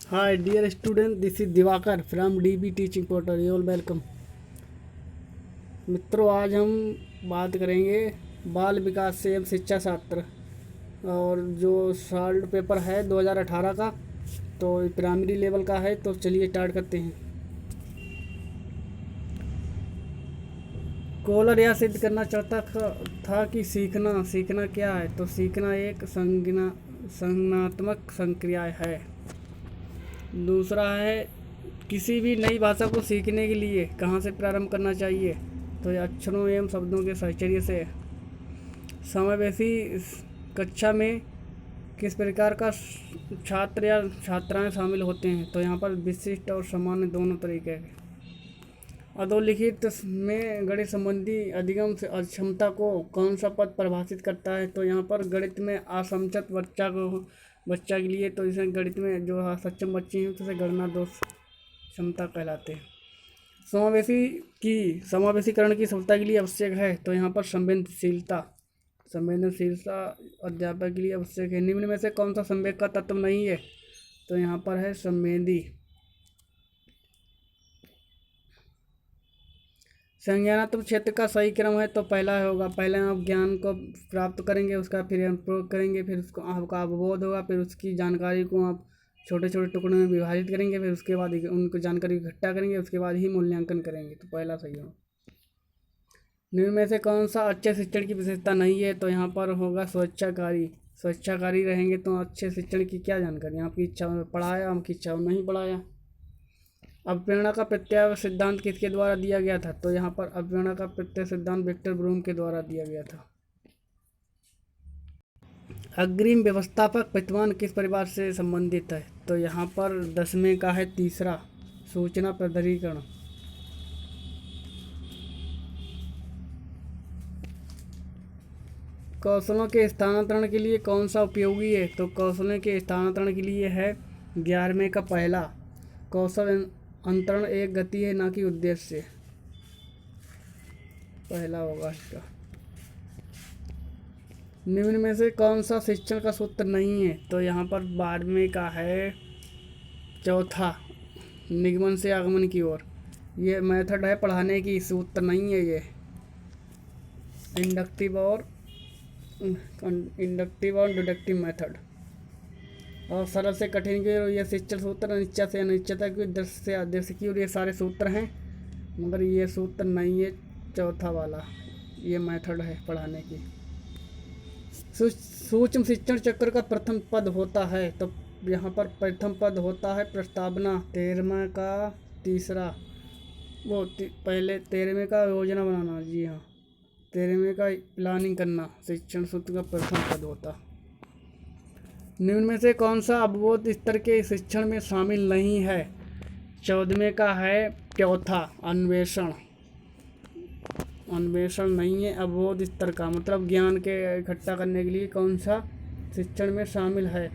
Hi, dear student. This is Divakar from DB Teaching Portal. You all welcome. मित्रों, आज हम बात करेंगे बाल विकास से एवं शिक्षा शास्त्र और जो सॉल्व पेपर है 2018 का, तो प्राइमरी लेवल का है। तो चलिए स्टार्ट करते हैं। कॉलर यह सिद्ध करना चाहता था कि सीखना सीखना क्या है। तो सीखना एक संज्ञानात्मक संक्रिया है। दूसरा है किसी भी नई भाषा को सीखने के लिए कहाँ से प्रारंभ करना चाहिए। तो ये अक्षरों एवं शब्दों के साहचर्य से। समावेशी कक्षा में किस प्रकार का छात्र या छात्राएं शामिल होते हैं। तो यहाँ पर विशिष्ट और सामान्य दोनों तरीके हैं। अधोलिखित में गणित संबंधी अधिगम से अक्षमता को कौन सा पद परिभाषित करता है। तो यहाँ पर गणित में असक्षम बच्चा के लिए, तो इसे गणित में जो सक्षम बच्चे हैं तो इसे गणना दोष क्षमता कहलाते हैं। समावेशीकरण की सफलता के लिए आवश्यक है। तो यहाँ पर संवेदनशीलता अध्यापक के लिए आवश्यक है। निम्न में से कौन सा संवेग का तत्व नहीं है। तो यहाँ पर है संवेदी। संज्ञानात्मक क्षेत्र का सही क्रम है। तो पहला होगा, पहले आप ज्ञान को प्राप्त करेंगे, उसका फिर हम प्रयोग करेंगे, फिर उसको आपका अवबोध होगा, फिर उसकी जानकारी को आप छोटे छोटे टुकड़ों में विभाजित करेंगे, फिर उसके बाद उनको जानकारी इकट्ठा करेंगे, उसके बाद ही मूल्यांकन करेंगे। तो पहला सही होगा। निम्न में से कौन सा अच्छे शिक्षण की विशेषता नहीं है। तो यहाँ पर होगा स्वेच्छाकारी रहेंगे तो अच्छे शिक्षण की क्या जानकारी। आपकी इच्छा में पढ़ाया, आपकी इच्छा में नहीं पढ़ाया। अवप्रेरणा का प्रत्यय सिद्धांत किसके द्वारा दिया गया था। तो यहाँ पर अवप्रेरणा का प्रत्यय सिद्धांत विक्टर ब्रूम के द्वारा दिया गया था। अग्रिम व्यवस्थापक प्रतिमान किस परिवार से संबंधित है। तो यहाँ पर 10वें का है तीसरा, सूचना प्रौद्योगिकीकरण। कौशलों के स्थानांतरण के लिए कौन सा उपयोगी है। तो कौशलों के स्थानांतरण के लिए है 11वें का पहला, कौशल अंतरण एक गति है ना कि उद्देश्य। पहला होगा इसका। निम्न में से कौन सा शिक्षण का सूत्र नहीं है। तो यहाँ पर 12वें का है चौथा, निगमन से आगमन की ओर। ये मेथड है पढ़ाने की, सूत्र नहीं है ये। इंडक्टिव और डिडक्टिव मेथड। और सरल से कठिन की ओर यह शिक्षण सूत्र, अनिश्चित से अनिश्चितता की, दृश्य से अदृश्य की ओर, ये सारे सूत्र हैं, मगर ये सूत्र नहीं है चौथा वाला। ये मेथड है पढ़ाने की। सूक्ष्म शिक्षण चक्र का प्रथम पद होता है। तो यहाँ पर प्रथम पद होता है प्रस्तावना। 13वें का तीसरा, पहले 13वें का योजना बनाना। जी हाँ, 13वें का प्लानिंग करना शिक्षण सूत्र का प्रथम पद होता। निम्न में से कौन सा अवबोध स्तर के शिक्षण में शामिल नहीं है। 14वें का है चौथा, अन्वेषण नहीं है अवबोध स्तर का, मतलब ज्ञान के इकट्ठा करने के लिए कौन सा शिक्षण में शामिल है।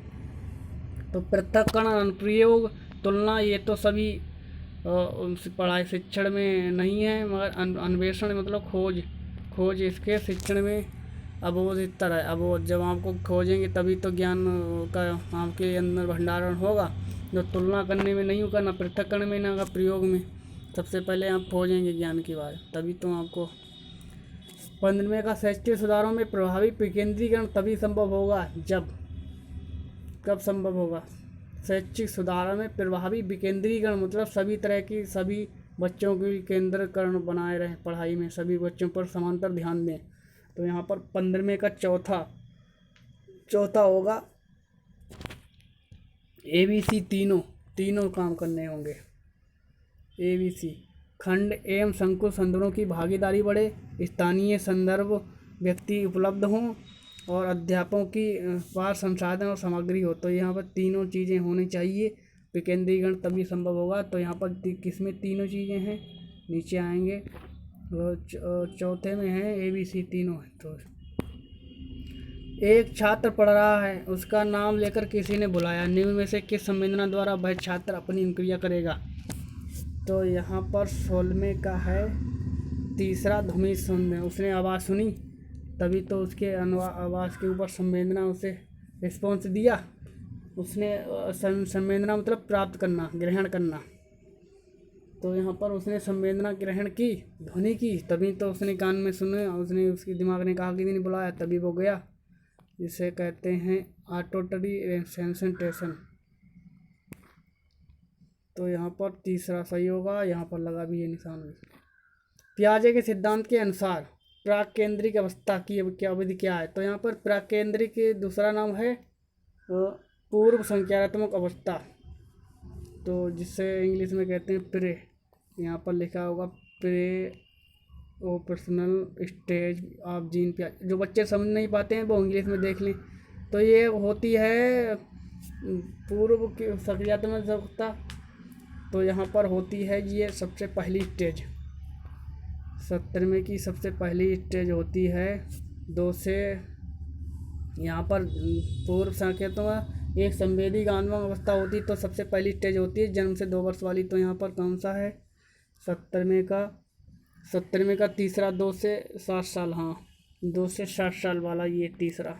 तो पृथक्करण, अनुप्रयोग, तुलना, ये तो सभी पढ़ाई शिक्षण में नहीं है, मगर अन्वेषण मतलब खोज इसके शिक्षण में अवबोध स्तर है। अवबोध, जब आपको खोजेंगे तभी तो ज्ञान का आपके अंदर भंडारण होगा। जो तुलना करने में नहीं होगा, ना पृथक्करण में, ना प्रयोग में। सबसे पहले आप खोजेंगे ज्ञान की बात, तभी तो आपको। 15वें का शैक्षिक सुधारों में प्रभावी विकेंद्रीकरण तभी संभव होगा कब संभव होगा। शैक्षिक सुधार में प्रभावी विकेंद्रीकरण मतलब सभी बच्चों की केंद्रीकरण बनाए रहे, पढ़ाई में सभी बच्चों पर समांतर ध्यान दें। तो यहाँ पर 15वें का चौथा होगा ABC। तीनों काम करने होंगे। ABC खंड एवं संकुल संदर्भों की भागीदारी बढ़े, स्थानीय संदर्भ व्यक्ति उपलब्ध हों और अध्यापकों की पास संसाधन और सामग्री हो। तो यहाँ पर तीनों चीज़ें होनी चाहिए, विकेंद्रीकरण तभी संभव होगा। तो यहाँ पर किसमें तीनों चीज़ें हैं, नीचे आएंगे, चौथे में है ABC, तीनों है। तो एक छात्र पढ़ रहा है, उसका नाम लेकर किसी ने बुलाया, निम्न में से किस संवेदना द्वारा वह छात्र अपनी अनुक्रिया करेगा। तो यहाँ पर 16वें का है तीसरा, ध्वनि संवेदना। उसने आवाज़ सुनी तभी तो उसके आवाज़ के ऊपर संवेदना उसे रिस्पॉन्स दिया। उसने संवेदना मतलब प्राप्त करना, ग्रहण करना। तो यहाँ पर उसने संवेदना ग्रहण की, ध्वनि की, तभी तो उसने कान में सुने, उसने उसके दिमाग ने कहा कि नहीं बुलाया, तभी वो गया, जिसे कहते हैं ऑडिटरी सेंसेशन। तो यहाँ पर तीसरा सही होगा, यहाँ पर लगा भी ये निशान भी। पियाजे के सिद्धांत के अनुसार प्राक केंद्रिक अवस्था की क्या अवधि क्या है? तो यहाँ पर प्राक केंद्रिक दूसरा नाम है पूर्व संज्ञानात्मक अवस्था, तो जिससे इंग्लिश में कहते हैं प्रे। यहाँ पर लिखा होगा pre operational stage of Jean पियाजे। जो बच्चे समझ नहीं पाते हैं वो इंग्लिश में देख लें। तो ये होती है पूर्व की संज्ञानात्मक अवस्था। तो यहाँ पर होती है ये सबसे पहली स्टेज, 17वें की सबसे पहली स्टेज होती है। 2 से यहाँ पर पूर्व संकेतों में एक संवेदी गानवांग अवस्था होती है, तो सबसे पहली स्टेज होती है जन्म से 2 वर्ष वाली। तो यहाँ पर कौन सा है? 17वें का तीसरा, 2 से 7 साल, हाँ 2 से 7 साल वाला ये तीसरा।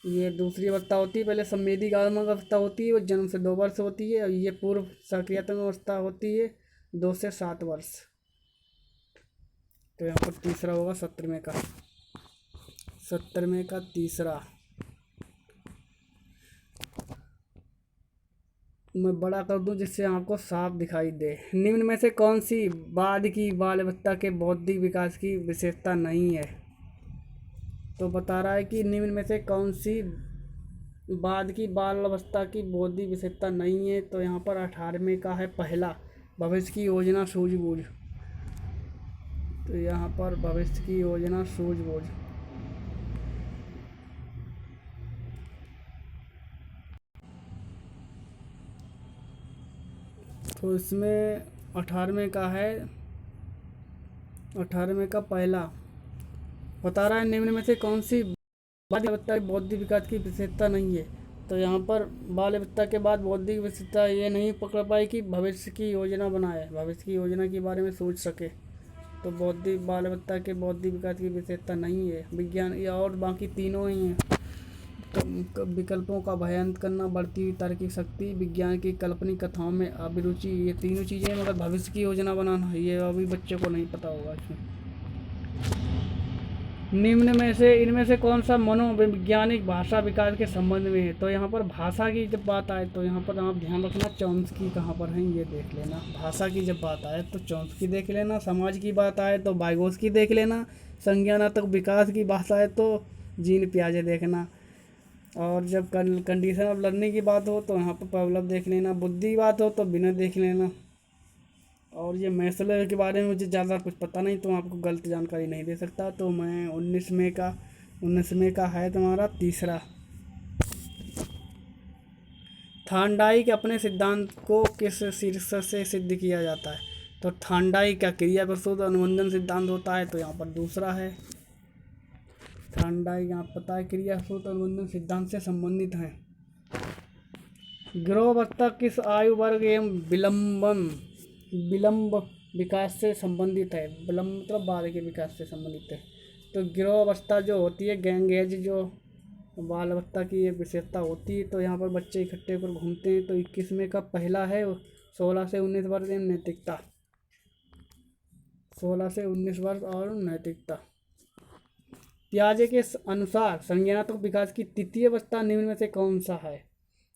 ये दूसरी अवस्था होती है। पहले संवेदी गानवांग अवस्था होती है, वो जन्म से 2 वर्ष होती है, और ये पूर्व सक्रियात्मक अवस्था होती है 2 से 7 वर्ष। तो यहाँ पर तीसरा होगा 17वें का, 17वें का तीसरा। मैं बड़ा कर दूं जिससे आपको साफ दिखाई दे। निम्न में से कौन सी बाद की बाल अवस्था के बौद्धिक विकास की विशेषता नहीं है? तो बता रहा है कि निम्न में से कौन सी बाद की बाल अवस्था की बौद्धिक विशेषता नहीं है। तो यहाँ पर 18वें का है पहला, भविष्य की योजना सूझबूझ। तो यहाँ पर भविष्य की योजना सूझबूझ। तो इसमें 18वें का है, 18वें का पहला बता रहा है निम्न में से कौन सी बाल अवस्था की बौद्धिक विकास की विशेषता नहीं है। तो यहाँ पर बाल अवस्था के बाद बौद्धिक विशेषता ये नहीं पकड़ पाई कि भविष्य की योजना बनाए, भविष्य की योजना के बारे में सोच सके। तो बौद्धिक बाल अवस्था के बौद्धिक विकास की विशेषता नहीं है विज्ञान, या और बाकी तीनों ही हैं। तो विकल्पों का भयंत करना, बढ़ती हुई तार्किक शक्ति, विज्ञान की काल्पनिक कथाओं में अभिरुचि, ये तीनों चीज़ें। मगर भविष्य की योजना बनाना ये अभी बच्चे को नहीं पता होगा इसमें। निम्न में से इनमें से कौन सा मनोवैज्ञानिक भाषा विकास के संबंध में है? तो यहाँ पर भाषा की जब बात आए तो यहाँ पर आप ध्यान रखना चॉम्स्की कहाँ पर है ये देख लेना। भाषा की जब बात आए तो चॉम्स्की देख लेना, समाज की बात आए तो वाइगोत्स्की देख लेना, संज्ञानात्मक विकास की बात आए तो जीन पियाजे देखना, और जब कंडीशन ऑफ लर्निंग की बात हो तो यहाँ पर पावलोव देख लेना, बुद्धि की बात हो तो बिना देख लेना। और ये मैस्लो के बारे में मुझे ज़्यादा कुछ पता नहीं, तो आपको गलत जानकारी नहीं दे सकता। तो मैं 19वें का है तुम्हारा तीसरा। थांडाइक अपने सिद्धांत को किस शीर्षक से सिद्ध किया जाता है? तो थांडाइक का क्रिया प्रसूत अनुबंधन सिद्धांत होता है, तो यहाँ पर दूसरा है। थांडाइक आप पता है क्रिया प्रसूत अनुबंधन सिद्धांत से संबंधित है। गिरोह किस आयु वर्ग एवं विलंब विकास से संबंधित है? विलंब मतलब बाद के विकास से संबंधित है। तो गिरोह अवस्था जो होती है, गैंग एज जो बाल अवस्था की ये विशेषता होती है। तो यहाँ पर बच्चे इकट्ठे होकर घूमते हैं। तो 21वें का पहला है 16 से 19 वर्ष एवं नैतिकता, 16 से 19 वर्ष और नैतिकता। पियाजे के अनुसार संज्ञानात्मक विकास की तृतीय अवस्था निम्न में से कौन सा है?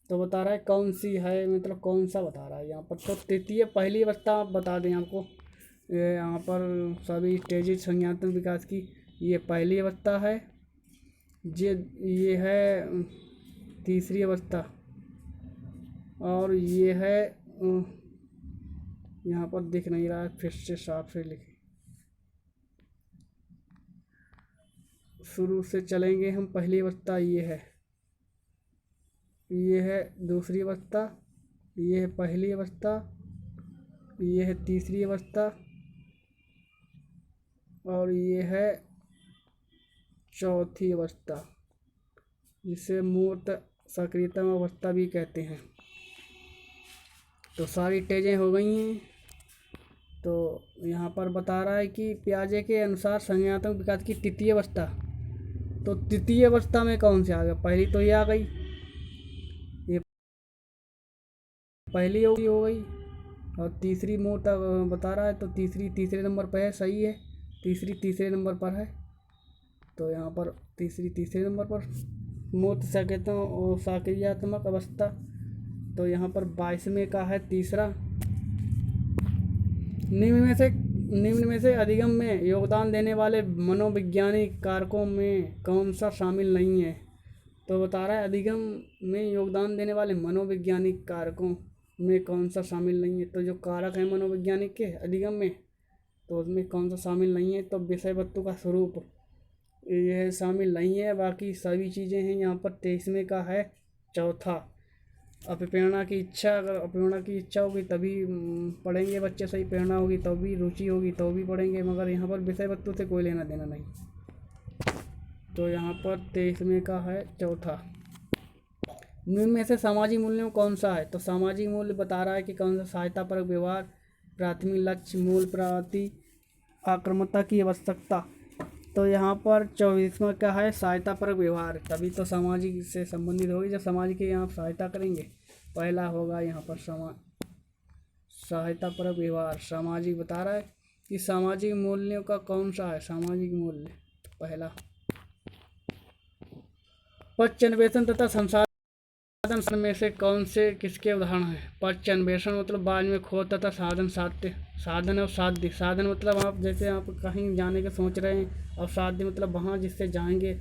तो बता रहा है कौन सी है, मतलब कौन सा बता रहा है यहाँ पर। तो तृतीय पहली अवस्था आप बता दें आपको, यहाँ पर सभी स्टेजेज संज्ञानात्मक विकास की, ये पहली अवस्था है, ये है तीसरी अवस्था, और ये है यहाँ पर दिख नहीं रहा है, फिर से साफ से लिखे, शुरू से चलेंगे हम। पहली अवस्था ये है दूसरी अवस्था, ये है पहली अवस्था, ये है तीसरी अवस्था, और ये है चौथी अवस्था, जिसे मूर्त सक्रियता अवस्था भी कहते हैं। तो सारी स्टेजें हो गई हैं। तो यहाँ पर बता रहा है कि पियाजे के अनुसार संज्ञानात्मक विकास की तृतीय अवस्था, तो तृतीय अवस्था में कौन सी आ गया? पहली तो ये आ गई, ये पहली हो गई। और तीसरी मूर्त बता रहा है तो तीसरे नंबर पर है, सही है। तीसरे नंबर पर है, तो यहाँ पर तीसरे नंबर पर मूर्त सक्रियात्मक अवस्था। तो यहाँ पर 22वें का है तीसरा। निम्न में से अधिगम में योगदान देने वाले मनोवैज्ञानिक कारकों में कौन सा शामिल नहीं है? तो बता रहा है अधिगम में योगदान देने वाले मनोवैज्ञानिक कारकों में कौन सा शामिल नहीं है। तो जो कारक है मनोवैज्ञानिक के अधिगम में, तो उसमें कौन सा शामिल नहीं है? तो विषय वस्तु का स्वरूप यह शामिल नहीं है। बाकी सभी चीज़ें हैं यहाँ पर। 23वें का है चौथा, प्रेरणा की इच्छा। अगर प्रेरणा की इच्छा होगी तभी पढ़ेंगे बच्चे, सही प्रेरणा होगी तो भी, रुचि होगी तो भी पढ़ेंगे, मगर यहाँ पर विषय वस्तु से कोई लेना देना नहीं। तो यहाँ पर 23वें का है चौथा। निम्न में से सामाजिक मूल्यों कौन सा है? तो सामाजिक मूल्य बता रहा है कि कौन सा सहायतापरक व्यवहार, प्राथमिक लक्ष्य, मूल प्राप्ति, आक्रामकता की आवश्यकता। तो यहाँ पर 24वां क्या है सहायतापरक व्यवहार। तभी तो सामाजिक से संबंधित होगी जब समाज की यहाँ सहायता करेंगे। पहला होगा यहाँ पर सहायतापरक व्यवहार। सामाजिक बता रहा है कि सामाजिक मूल्यों का कौन सा है सामाजिक मूल्य। पहला पक्ष अन्वेषण तथा संसाधन में से कौन से किसके उदाहरण हैं? पक्ष अन्वेषण मतलब बाद में खोज तथा साधन और साध्य। साधन मतलब आप जैसे आप कहीं जाने के सोच रहे हैं, और साध्य मतलब वहाँ जिससे जाएंगे।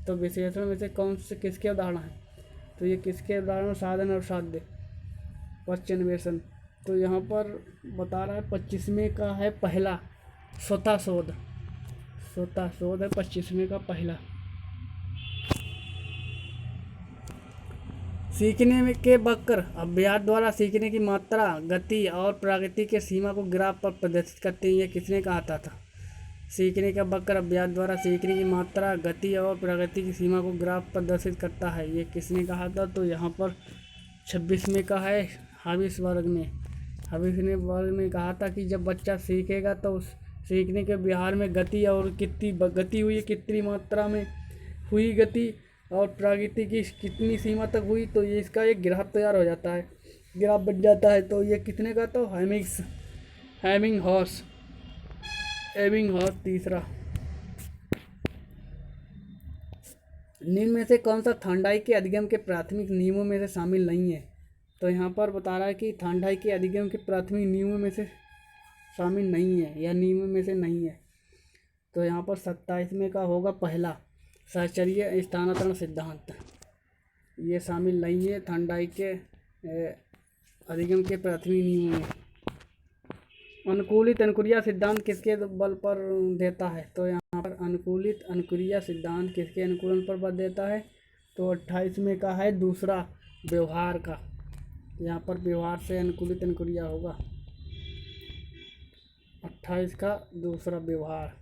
तो विशेषण में से कौन से किसके उदाहरण हैं? तो ये किसके उदाहरण? साधन और साध्य, पक्ष अन्वेषण। तो यहाँ पर बता रहा है 25वें का है पहला स्वतः शोध। स्वतः शोध है 25वें का पहला। सीखने में के वक्र अभ्यास द्वारा सीखने की मात्रा, गति और प्रगति के सीमा को ग्राफ पर प्रदर्शित करते हैं। ये किसने कहा था? सीखने का वक्र अभ्यास द्वारा सीखने की मात्रा, गति और प्रगति की सीमा को ग्राफ प्रदर्शित करता है। ये किसने कहा था? तो यहाँ पर 26वें का है हाविसबर्ग ने। हाविसबर्ग ने कहा था कि जब बच्चा सीखेगा तो उस सीखने के व्यवहार में गति और कितनी गति हुई, कितनी मात्रा में हुई गति, और प्रगति की कितनी सीमा तक हुई, तो ये इसका एक ग्राफ तैयार हो जाता है, ग्राफ बन जाता है। तो ये कितने का? तो एबिंगहॉस तीसरा। निम्न में से कौन सा थांडाई के अधिगम के प्राथमिक नियमों में से शामिल नहीं है? तो यहाँ पर बता रहा है कि थांडाई के अधिगम के प्राथमिक नियमों में से शामिल नहीं है या नियमों में से नहीं है। तो यहाँ पर 27वें का होगा पहला साहचर्य स्थानांतरण सिद्धांत। ये शामिल नहीं है थांडाई के अधिगम के प्राथमिक नियमों में। अनुकूलित अनुक्रिया सिद्धांत किसके बल पर देता है? तो यहाँ पर अनुकूलित अनुक्रिया सिद्धांत किसके अनुकूलन पर बल देता है? तो 28वें का है दूसरा व्यवहार का। यहाँ पर व्यवहार से अनुकूलित अनुक्रिया होगा। 28 का दूसरा व्यवहार।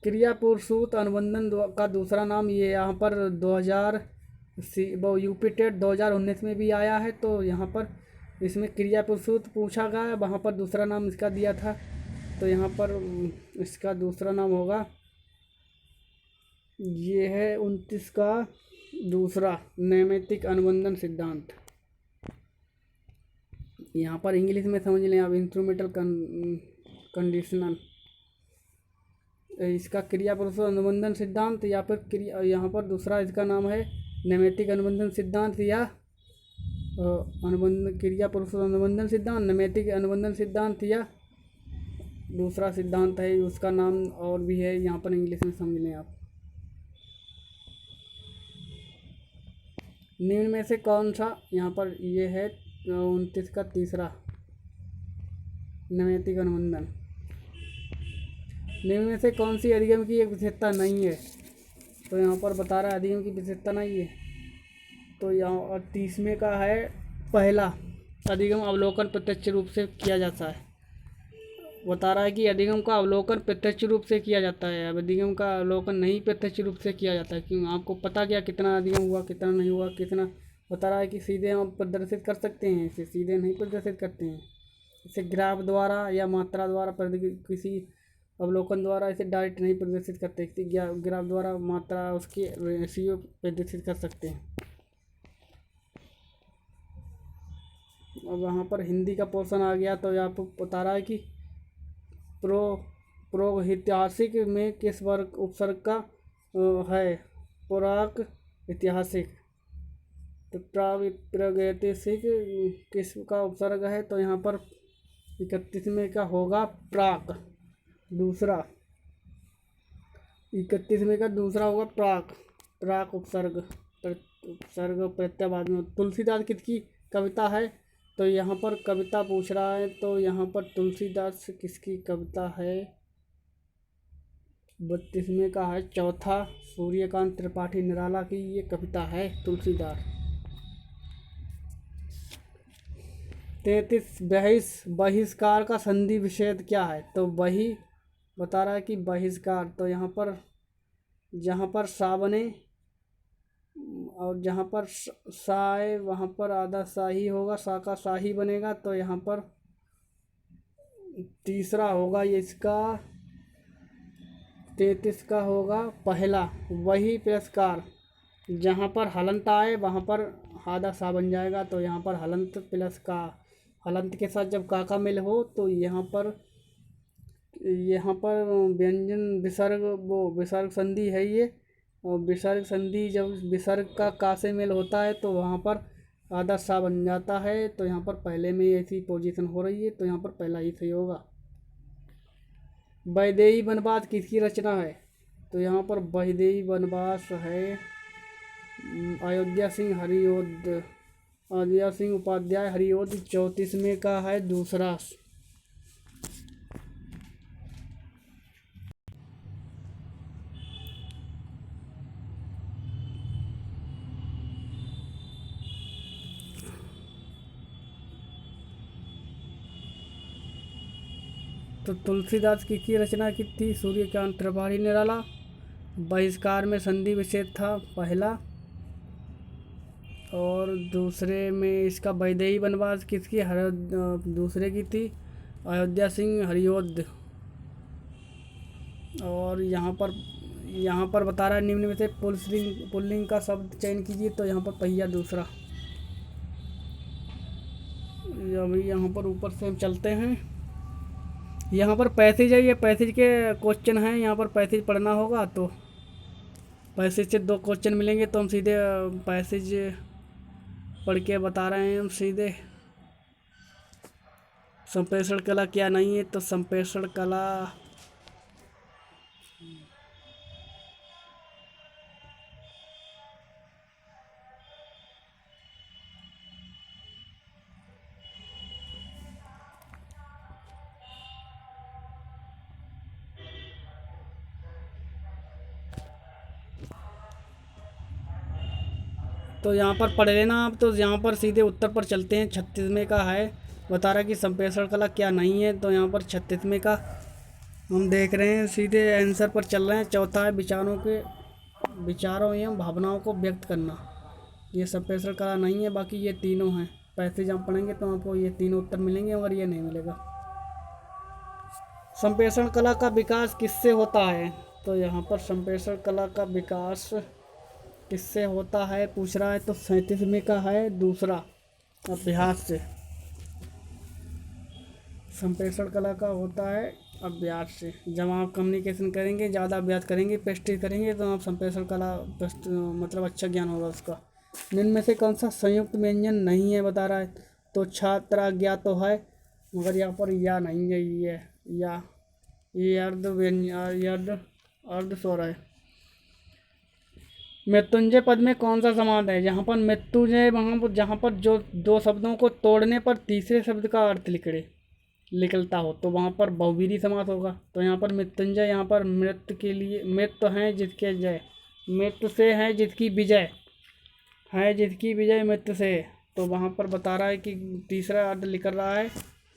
क्रिया पुरुषूत अनुबंधन का दूसरा नाम, ये यहाँ पर 2000 2019 में भी आया है। तो यहाँ पर इसमें क्रिया पुरुषूत पूछा गया है, वहाँ पर दूसरा नाम इसका दिया था। तो यहाँ पर इसका दूसरा नाम होगा, ये है 29 का दूसरा नैमित्तिक अनुबंधन सिद्धांत। यहाँ पर इंग्लिश में समझ लें आप, इंस्ट्रूमेंटल कंडीशनल। इसका क्रिया पुरुषों अनुबंधन सिद्धांत या फिर क्रिया, यहाँ पर दूसरा इसका नाम है नैमित्तिक अनुबंधन सिद्धांत या क्रिया पुरुषों अनुबंधन सिद्धांत, नैमित्तिक अनुबंधन सिद्धांत या दूसरा सिद्धांत है, उसका नाम और भी है। यहाँ पर इंग्लिश में समझ लें आप। निम्न में से कौन सा, यहाँ पर ये है 29 का तीसरा नैमित्तिक अनुबंधन। निम्न में से कौन सी अधिगम की एक विशेषता नहीं है? तो यहाँ पर बता रहा है अधिगम की विशेषता नहीं है। तो यहाँ 30वें का है पहला अधिगम अवलोकन प्रत्यक्ष रूप से किया जाता है। बता रहा है कि अधिगम का अवलोकन प्रत्यक्ष रूप से किया जाता है। अब अधिगम का अवलोकन नहीं प्रत्यक्ष रूप से किया जाता है। क्यों? आपको पता क्या कितना अधिगम हुआ, कितना नहीं हुआ, कितना। बता रहा है कि सीधे आप प्रदर्शित कर सकते हैं, इसे सीधे नहीं प्रदर्शित करते हैं। इसे ग्राफ द्वारा या मात्रा द्वारा किसी अवलोकन द्वारा इसे डायरेक्ट नहीं प्रदर्शित करते, ग्राफ द्वारा मात्रा उसके रेशियो प्रदर्शित कर सकते हैं। और वहाँ पर हिंदी का पोर्शन आ गया। तो यहाँ पर बता रहा है कि प्रो प्रागैतिहासिक में किस वर्ग उपसर्ग का है? प्राक ऐतिहासिक। तो प्रागैतिहासिक किसका उपसर्ग है? तो यहाँ पर 31वें का होगा प्राक। दूसरा 31वें का दूसरा होगा प्राक। प्राक उपसर्ग। उपसर्ग प्रत्यय में। तुलसीदास किसकी कविता है? तो यहाँ पर कविता पूछ रहा है, तो यहाँ पर तुलसीदास किसकी कविता है? 32वें का है चौथा, सूर्यकांत त्रिपाठी निराला की ये कविता है तुलसीदास। 33 बहिष्कार का संधि विच्छेद क्या है? तो वही बता रहा है कि बहिष्कार। तो यहाँ पर जहाँ पर सावने और जहाँ पर साए वहाँ पर आधा शाही होगा, सा का शाही बनेगा। तो यहाँ पर तीसरा होगा ये इसका 33 का होगा पहला वही पुरस्कार। जहाँ पर हलंत आए वहाँ पर आधा सा बन जाएगा। तो यहाँ पर हलंत प्लस का, हलंत के साथ जब का मिल हो तो यहाँ पर व्यंजन विसर्ग, वो विसर्ग संधि है ये। और विसर्ग संधि जब विसर्ग का से मेल होता है तो वहाँ पर आधा सा बन जाता है। तो यहाँ पर पहले में ऐसी पोजीशन हो रही है, तो यहाँ पर पहला ही सही होगा। वैदेही वनवास किसकी रचना है? तो यहाँ पर वैदेही वनवास है अयोध्या सिंह उपाध्याय हरिओद। 34वें का है दूसरा। तो तुलसीदास की रचना की थी? सूर्यकांत त्रिपाठी निराला। बहिष्कार में संधि विच्छेद था पहला। और दूसरे में इसका वैदेही वनवास किसकी दूसरे की थी अयोध्या सिंह हरिओद। और यहाँ पर बता रहा है निम्न में से पुल्लिंग का शब्द चयन कीजिए। तो यहाँ पर पहिया दूसरा। अभी यहाँ पर ऊपर से हम चलते हैं। यहाँ पर पैसेज है, ये पैसेज के क्वेश्चन हैं। यहाँ पर पैसेज पढ़ना होगा। तो पैसेज से 2 क्वेश्चन मिलेंगे, तो हम सीधे पैसेज पढ़ के बता रहे हैं हम सीधे। संप्रेषण कला क्या नहीं है? तो संप्रेषण कला तो यहाँ पर पढ़ लेना आप। तो यहाँ पर सीधे उत्तर पर चलते हैं। 36वें का है बता रहा कि संप्रेषण कला क्या नहीं है। तो यहाँ पर 36वें का हम देख रहे हैं, सीधे आंसर पर चल रहे हैं। चौथा है विचारों एवं भावनाओं को व्यक्त करना। ये संप्रेषण कला नहीं है, बाकी ये तीनों हैं। पैसेज हम पढ़ेंगे तो आपको ये तीनों उत्तर मिलेंगे, मगर ये नहीं मिलेगा। संप्रेषण कला का विकास किससे होता है? तो यहाँ पर संप्रेषण कला का विकास किससे होता है पूछ रहा है। तो 37वें का है दूसरा, अभ्यास से। संप्रेषण कला का होता है अभ्यास से। जब आप कम्युनिकेशन करेंगे, ज़्यादा अभ्यास करेंगे, प्रैक्टिस करेंगे, तो आप संप्रेषण कला मतलब अच्छा ज्ञान होगा उसका। निम्न में से कौन सा संयुक्त व्यंजन नहीं है बता रहा है। तो छात्रा ज्ञात तो है, मगर यहाँ पर या नहीं है। ये अर्ध स्वर है। मृत्युंजय पद में कौन सा समास है? जहाँ पर मृत्युंजय जहाँ पर जो 2 शब्दों को तोड़ने पर तीसरे शब्द का अर्थ निकलता हो, तो वहाँ पर बहुवीरी समास होगा। तो यहाँ पर मृत्युंजय, यहाँ पर मृत्यु के लिए मृत्यु हैं जिसके जय, मृत्यु से है जिसकी विजय है, जिसकी विजय मृत्यु से। तो वहाँ पर बता रहा है कि तीसरा अर्थ लिख रहा है,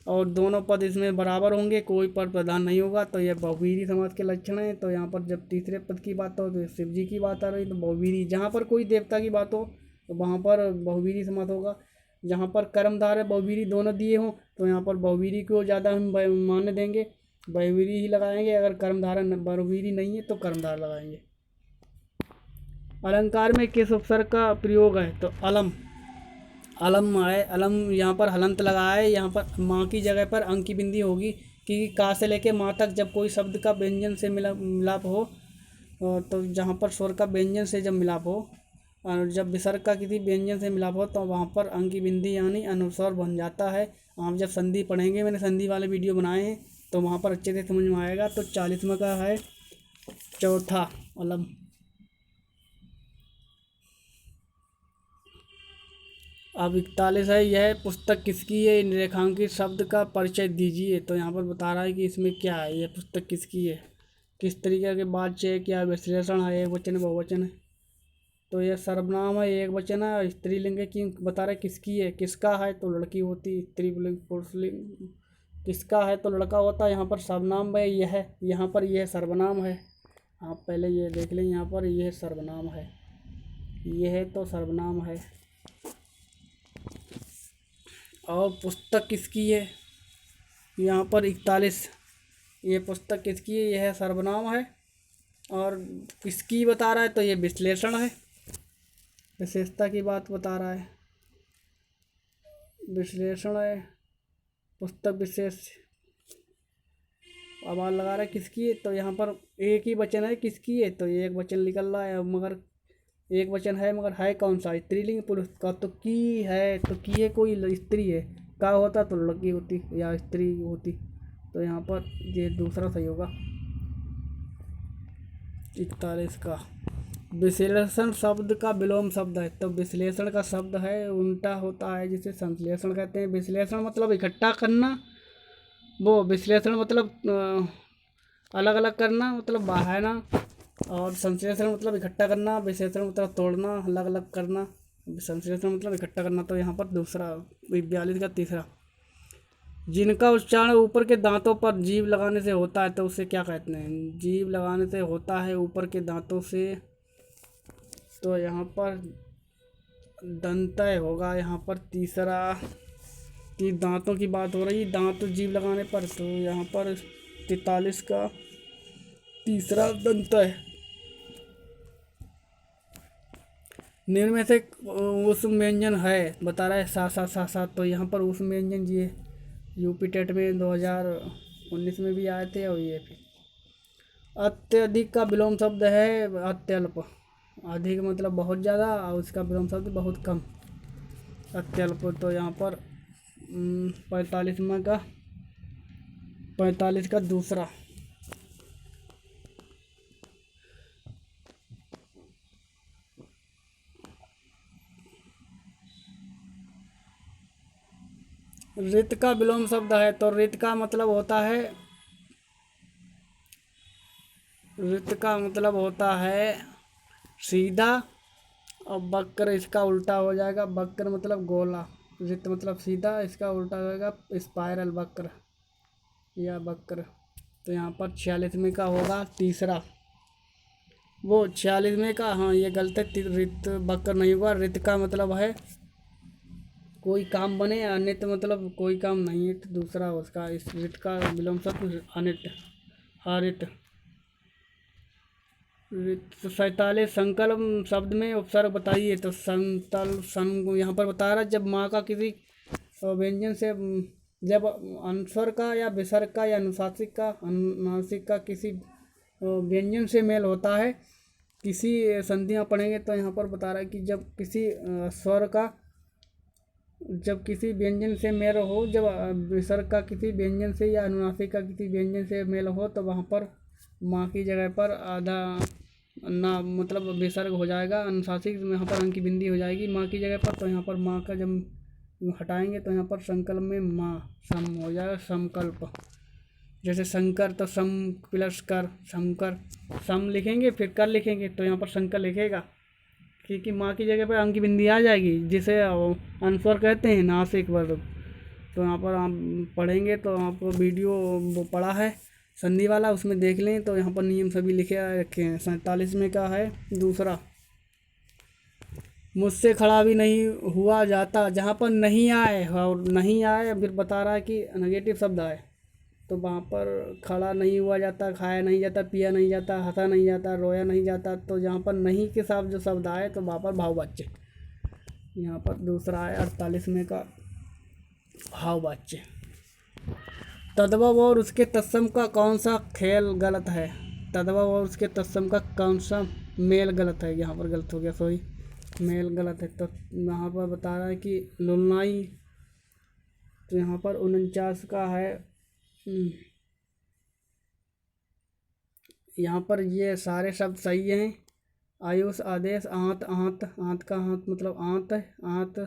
और दोनों पद इसमें बराबर होंगे, कोई पद प्रधान नहीं होगा। तो यह बहुवीरी समास के लक्षण है। तो यहाँ पर जब तीसरे पद की बात हो तो शिव जी की बात आ रही, तो बहुवीरी। जहाँ पर कोई देवता की बात हो तो वहाँ पर बहुवीरी समास होगा। जहाँ पर कर्मधार है बहुवीरी दोनों दिए हों, तो यहाँ पर बहुवीरी को ज़्यादा हम मान्य देंगे, बहुवीरी ही लगाएंगे। अगर कर्मधार बहुवीरी नहीं है तो कर्मधार लगाएंगे। अलंकार में किस उपसर्ग का प्रयोग है? तो अलम। अलम आए, अलम यहाँ पर हलंत लगा है, यहाँ पर माँ की जगह पर अंक की बिंदी होगी कि का से लेके माँ तक जब कोई शब्द का व्यंजन से मिलाप हो, तो जहाँ पर स्वर का व्यंजन से जब मिलाप हो और जब विसर्ग का किसी व्यंजन से मिलाप हो तो वहाँ पर अंक की बिंदी यानी अनुस्वर बन जाता है। आप जब संधि पढ़ेंगे, मैंने संधि वाले वीडियो बनाए हैं तो वहाँ पर अच्छे से समझ में आएगा। तो 40वां का है चौथा अलम। अब 41 है, यह पुस्तक किसकी है, रेखांकित शब्द का परिचय दीजिए। तो यहाँ पर बता रहा है कि इसमें क्या है, यह पुस्तक किसकी है, किस तरीके के वाच्य है, क्या विश्लेषण है, एक वचन है बहुवचन है। तो यह सर्वनाम है, एक वचन है, स्त्रीलिंग है। कि बता रहा है किसकी है, किसका है तो लड़की होती, स्त्रीलिंग पुरुषलिंग। किसका है तो लड़का होता है। यहाँ पर सर्वनाम है यह है, यहाँ पर यह सर्वनाम है। आप पहले ये देख लें, यहाँ पर यह सर्वनाम है, यह है तो सर्वनाम है। और पुस्तक किसकी है, यहाँ पर 41, ये पुस्तक किसकी है, यह सर्वनाम है। और किसकी बता रहा है तो ये विश्लेषण है, विशेषता की बात बता रहा है, विश्लेषण है, पुस्तक विशेष। आवाज लगा रहा है किसकी है, तो यहाँ पर एक ही वचन है किसकी है, तो ये एक वचन निकल रहा है। मगर एक वचन है, मगर है कौन सा, स्त्रीलिंग पुरुष का। तो की है, तो की है कोई स्त्री है, का होता तो लड़की होती या स्त्री होती। तो यहाँ पर ये दूसरा सही होगा 41 का। विश्लेषण शब्द का विलोम शब्द है। तो विश्लेषण का शब्द है उल्टा होता है जिसे संश्लेषण कहते हैं। विश्लेषण मतलब इकट्ठा करना, वो विश्लेषण मतलब अलग अलग करना, मतलब बहाना। और संश्लेषण मतलब इकट्ठा करना, विश्लेषण मतलब तोड़ना, अलग अलग करना, संश्लेषण मतलब इकट्ठा करना। तो यहाँ पर दूसरा 42 का तीसरा, जिनका उच्चारण ऊपर के दांतों पर जीभ लगाने से होता है तो उसे क्या कहते हैं, जीभ लगाने से होता है ऊपर के दांतों से। तो यहाँ पर दंतय होगा, यहाँ पर तीसरा कि दांतों की बात हो रही, दांत जीभ लगाने पर। तो यहाँ पर 43 का तीसरा दंतय। निम्न में से उष्म व्यंजन है, बता रहा है सा सा सा सा। तो यहाँ पर उष्म व्यंजन ये यूपी टेट में 2019 में भी आए थे। और ये भी अत्यधिक का विलोम शब्द है अत्यल्प। अधिक मतलब बहुत ज़्यादा और उसका विलोम शब्द बहुत कम, अत्यल्प। तो यहाँ पर 45 का दूसरा, रित का विलोम शब्द है। तो रित का मतलब होता है, रित का मतलब होता है सीधा, और वक्र इसका उल्टा हो जाएगा। वक्र मतलब गोला, रित मतलब सीधा, इसका उल्टा हो जाएगा स्पाइरल, वक्र या वक्र। तो यहाँ पर 46वें का होगा तीसरा, वो 46वें का, हाँ ये गलत है, रित वक्र नहीं हुआ। रित का मतलब है कोई काम बने, अनित मतलब कोई काम नहीं है, तो दूसरा उसका। इस रित का विलोम शब्द अनित, हरित। 47 संकल्प शब्द में उपसर्ग बताइए। तो संतल सन यहाँ पर बता रहा है जब माँ का किसी व्यंजन से, जब अनुस्वर का या विसर्ग का या अनुनासिक का, अनुनासिक का किसी व्यंजन से मेल होता है। किसी संधियाँ पढ़ेंगे तो यहाँ पर बता रहा है कि जब किसी स्वर का, जब किसी व्यंजन से मेल हो, जब विसर्ग का किसी व्यंजन से या अनुनासिक का किसी व्यंजन से मेल हो, तो वहाँ पर माँ की जगह पर आधा ना मतलब विसर्ग हो जाएगा, अनुनासिक में यहाँ पर अंक की बिंदी हो जाएगी माँ की जगह पर। तो यहाँ पर माँ का जब हटाएंगे तो यहाँ पर संकल्प में माँ सम हो जाएगा, समकल्प। जैसे शंकर तो सम प्लस कर, शंकर, सम लिखेंगे फिर कर लिखेंगे तो यहाँ पर शंकर लिखेगा, क्योंकि माँ की जगह पर अंक की बिंदी आ जाएगी, जिसे अनुस्वर कहते हैं, नासिक वर्ग। तो यहाँ पर आप पढ़ेंगे तो आपको वीडियो वो पढ़ा है संधि वाला, उसमें देख लें। तो यहाँ पर नियम सभी लिखे रखे हैं। 47 में का है दूसरा, मुझसे खड़ा भी नहीं हुआ जाता। जहाँ पर नहीं आए और नहीं आए फिर बता रहा है कि नेगेटिव शब्द आए, तो वहाँ पर खड़ा नहीं हुआ जाता, खाया नहीं जाता, पिया नहीं जाता, हंसा नहीं जाता, रोया नहीं जाता। तो जहाँ पर नहीं के साथ जो शब्द आए तो वहाँ पर भाववाच्य। यहाँ पर दूसरा है 48वें का हाव वाच्य। तद्भव और उसके तत्सम का कौन सा खेल गलत है? तद्भव और उसके तत्सम का कौन सा मेल गलत है? यहाँ पर गलत हो गया, सॉरी, मेल गलत है। तो यहाँ पर बता रहा है कि लुलनाई, तो यहाँ पर 49 का है। यहाँ पर ये सारे शब्द सही हैं। आयुष, आदेश, आंत, आंत, आंत का आंत मतलब आंत है, आंत,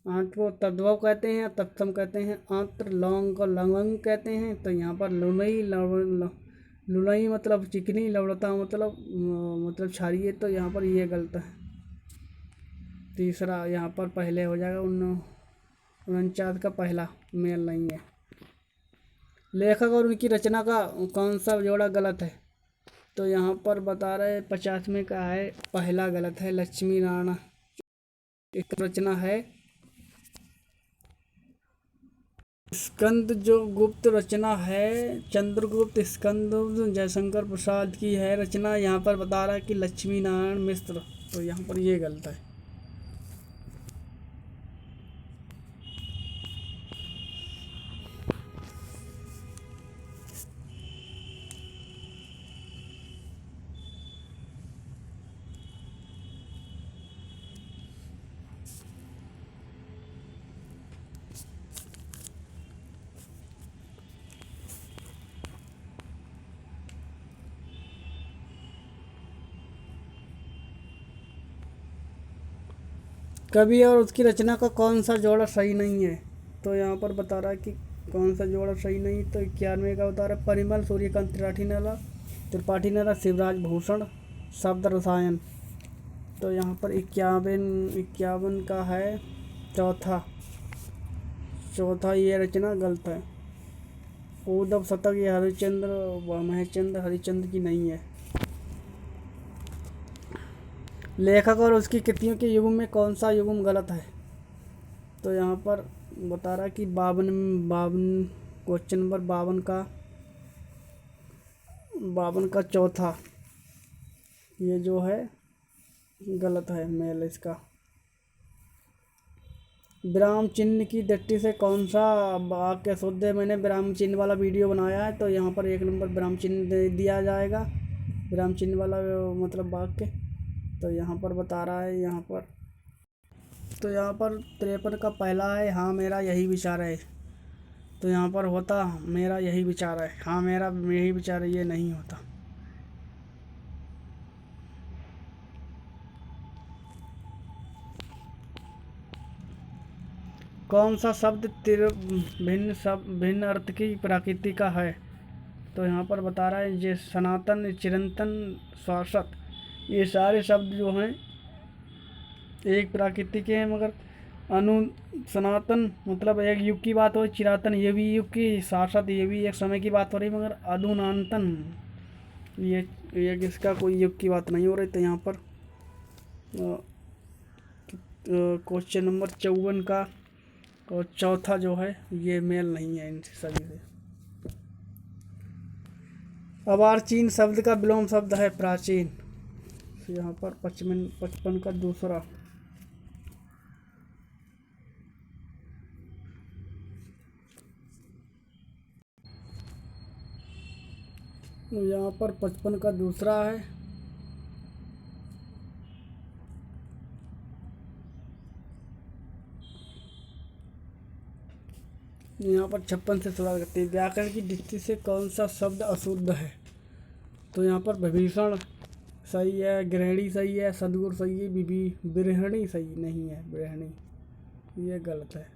आंत को तद्भव कहते हैं, तत्सम कहते हैं। आंत्र, लौंग को लवंग कहते हैं। तो यहाँ पर लुलई, लुलई मतलब चिकनी, लवड़ता मतलब क्षारीय। तो यहाँ पर ये गलत है। तीसरा यहाँ पर पहले हो जाएगा, 49 का पहला मेल नहीं है। लेखक और उनकी रचना का कौन सा जोड़ा गलत है? तो यहाँ पर बता रहे 50वें का है पहला गलत है। लक्ष्मी नारायण एक रचना है। स्कंद जो गुप्त रचना है, चंद्रगुप्त स्कंद जयशंकर प्रसाद की है रचना। यहाँ पर बता रहा है कि लक्ष्मी नारायण मिश्र। तो यहाँ पर ये गलत है। कवि और उसकी रचना का कौन सा जोड़ा सही नहीं है? तो यहाँ पर बता रहा है कि कौन सा जोड़ा सही नहीं। तो 91 का बता रहा है परिमल, सूर्यकांत त्रिपाठी नाला, शिवराज भूषण, शब्द रसायन। तो यहाँ पर 51 का है चौथा ये रचना गलत है। उद्धव शतक ये महेशचंद्र हरिश्चंद्र की नहीं है। लेखक और उसकी कृतियों के युग्म में कौन सा युग्म गलत है? तो यहाँ पर बता रहा है कि 52 क्वेश्चन नंबर 52 का चौथा ये जो है गलत है मेल इसका। विराम चिन्ह की दृष्टि से कौन सा वाक्य शुद्ध है? मैंने विराम चिन्ह वाला वीडियो बनाया है। तो यहाँ पर 1 नंबर विराम चिन्ह दिया जाएगा, विराम चिन्ह वाला मतलब वाक्य। तो यहाँ पर बता रहा है यहाँ पर 53 का पहला है हाँ मेरा यही विचार है। तो यहाँ पर होता मेरा यही विचार है, हाँ मेरा यही विचार है, ये नहीं होता। कौन सा शब्द भिन्न अर्थ की प्रकृति का है? तो यहाँ पर बता रहा है ये सनातन, चिरंतन, शाश्वत, ये सारे शब्द जो हैं एक प्रकृति के हैं, मगर सनातन मतलब एक युग की बात हो, चिरातन ये भी युग की, शाश्वत ये भी एक समय की बात हो रही, मगर अधुनातन ये किसका कोई युग की बात नहीं हो रही। तो यहाँ पर क्वेश्चन नंबर 54 का और चौथा जो है ये मेल नहीं है इन सभी से। अर्वाचीन शब्द का विलोम शब्द है प्राचीन। तो यहाँ पर 55 का दूसरा। यहाँ पर 55 का दूसरा है। यहाँ पर 56 से शुरुआत करते हैं। व्याकरण की दृष्टि से कौन सा शब्द अशुद्ध है? तो यहाँ पर विभीषण सही है, गृहिणी सही है, सदगुरु सही है, बिरहणी सही नहीं है, बिरहणी ये गलत है,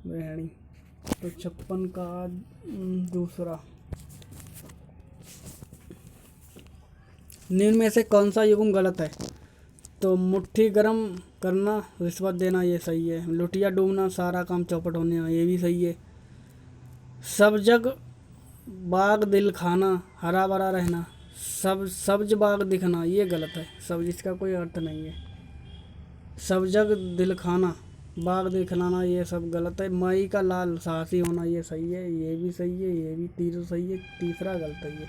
बिरहणी। तो 56 का दूसरा। निम्न में से कौन सा युग्म गलत है? तो मुट्ठी गरम करना, रिश्वत देना ये सही है। लुटिया डूबना, सारा काम चौपट होने ये भी सही है। सब जग बाग दिल खाना, हरा भरा रहना, सब्ज बाग दिखना ये गलत है। सब इसका कोई अर्थ नहीं है। सब जग दिल खाना, बाग दिखलाना ये सब गलत है। माई का लाल साहसी होना ये सही है, ये भी सही है, ये भी तीसरा सही है, तीसरा गलत है ये,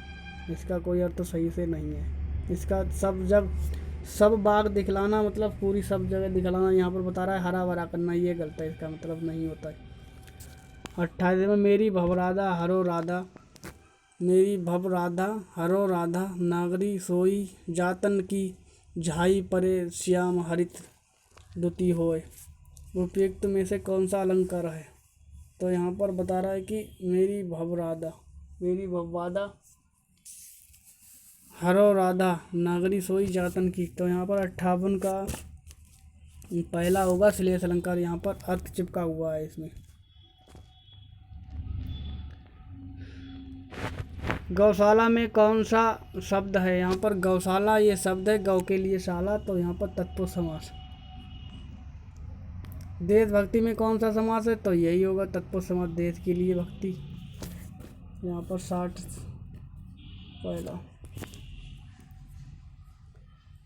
इसका कोई अर्थ सही से नहीं है। इसका सब जग सब बाग दिखलाना मतलब पूरी सब जगह दिखलाना, यहाँ पर बता रहा है हरा भरा करना, ये गलत है, इसका मतलब नहीं होता है। 28 में मेरी भवराधा हरो राधा, मेरी भव राधा हरो राधा, नागरी सोई जातन की, झाई परे श्याम हरित दुती होए। उपयुक्त में से कौन सा अलंकार है? तो यहाँ पर बता रहा है कि मेरी भव राधा, मेरी भव राधा हरो राधा, नागरी सोई जातन की। तो यहाँ पर 58 का पहला होगा श्लेष अलंकार, यहाँ पर अर्थ चिपका हुआ है इसमें। गौशाला में कौन सा शब्द है? यहाँ पर गौशाला ये शब्द है, गौ के लिए शाला, तो यहाँ पर तत्पुरुष समास। देशभक्ति में कौन सा समास है? तो यही होगा तत्पुरुष समास, देश के लिए भक्ति। यहाँ पर 60 पहला।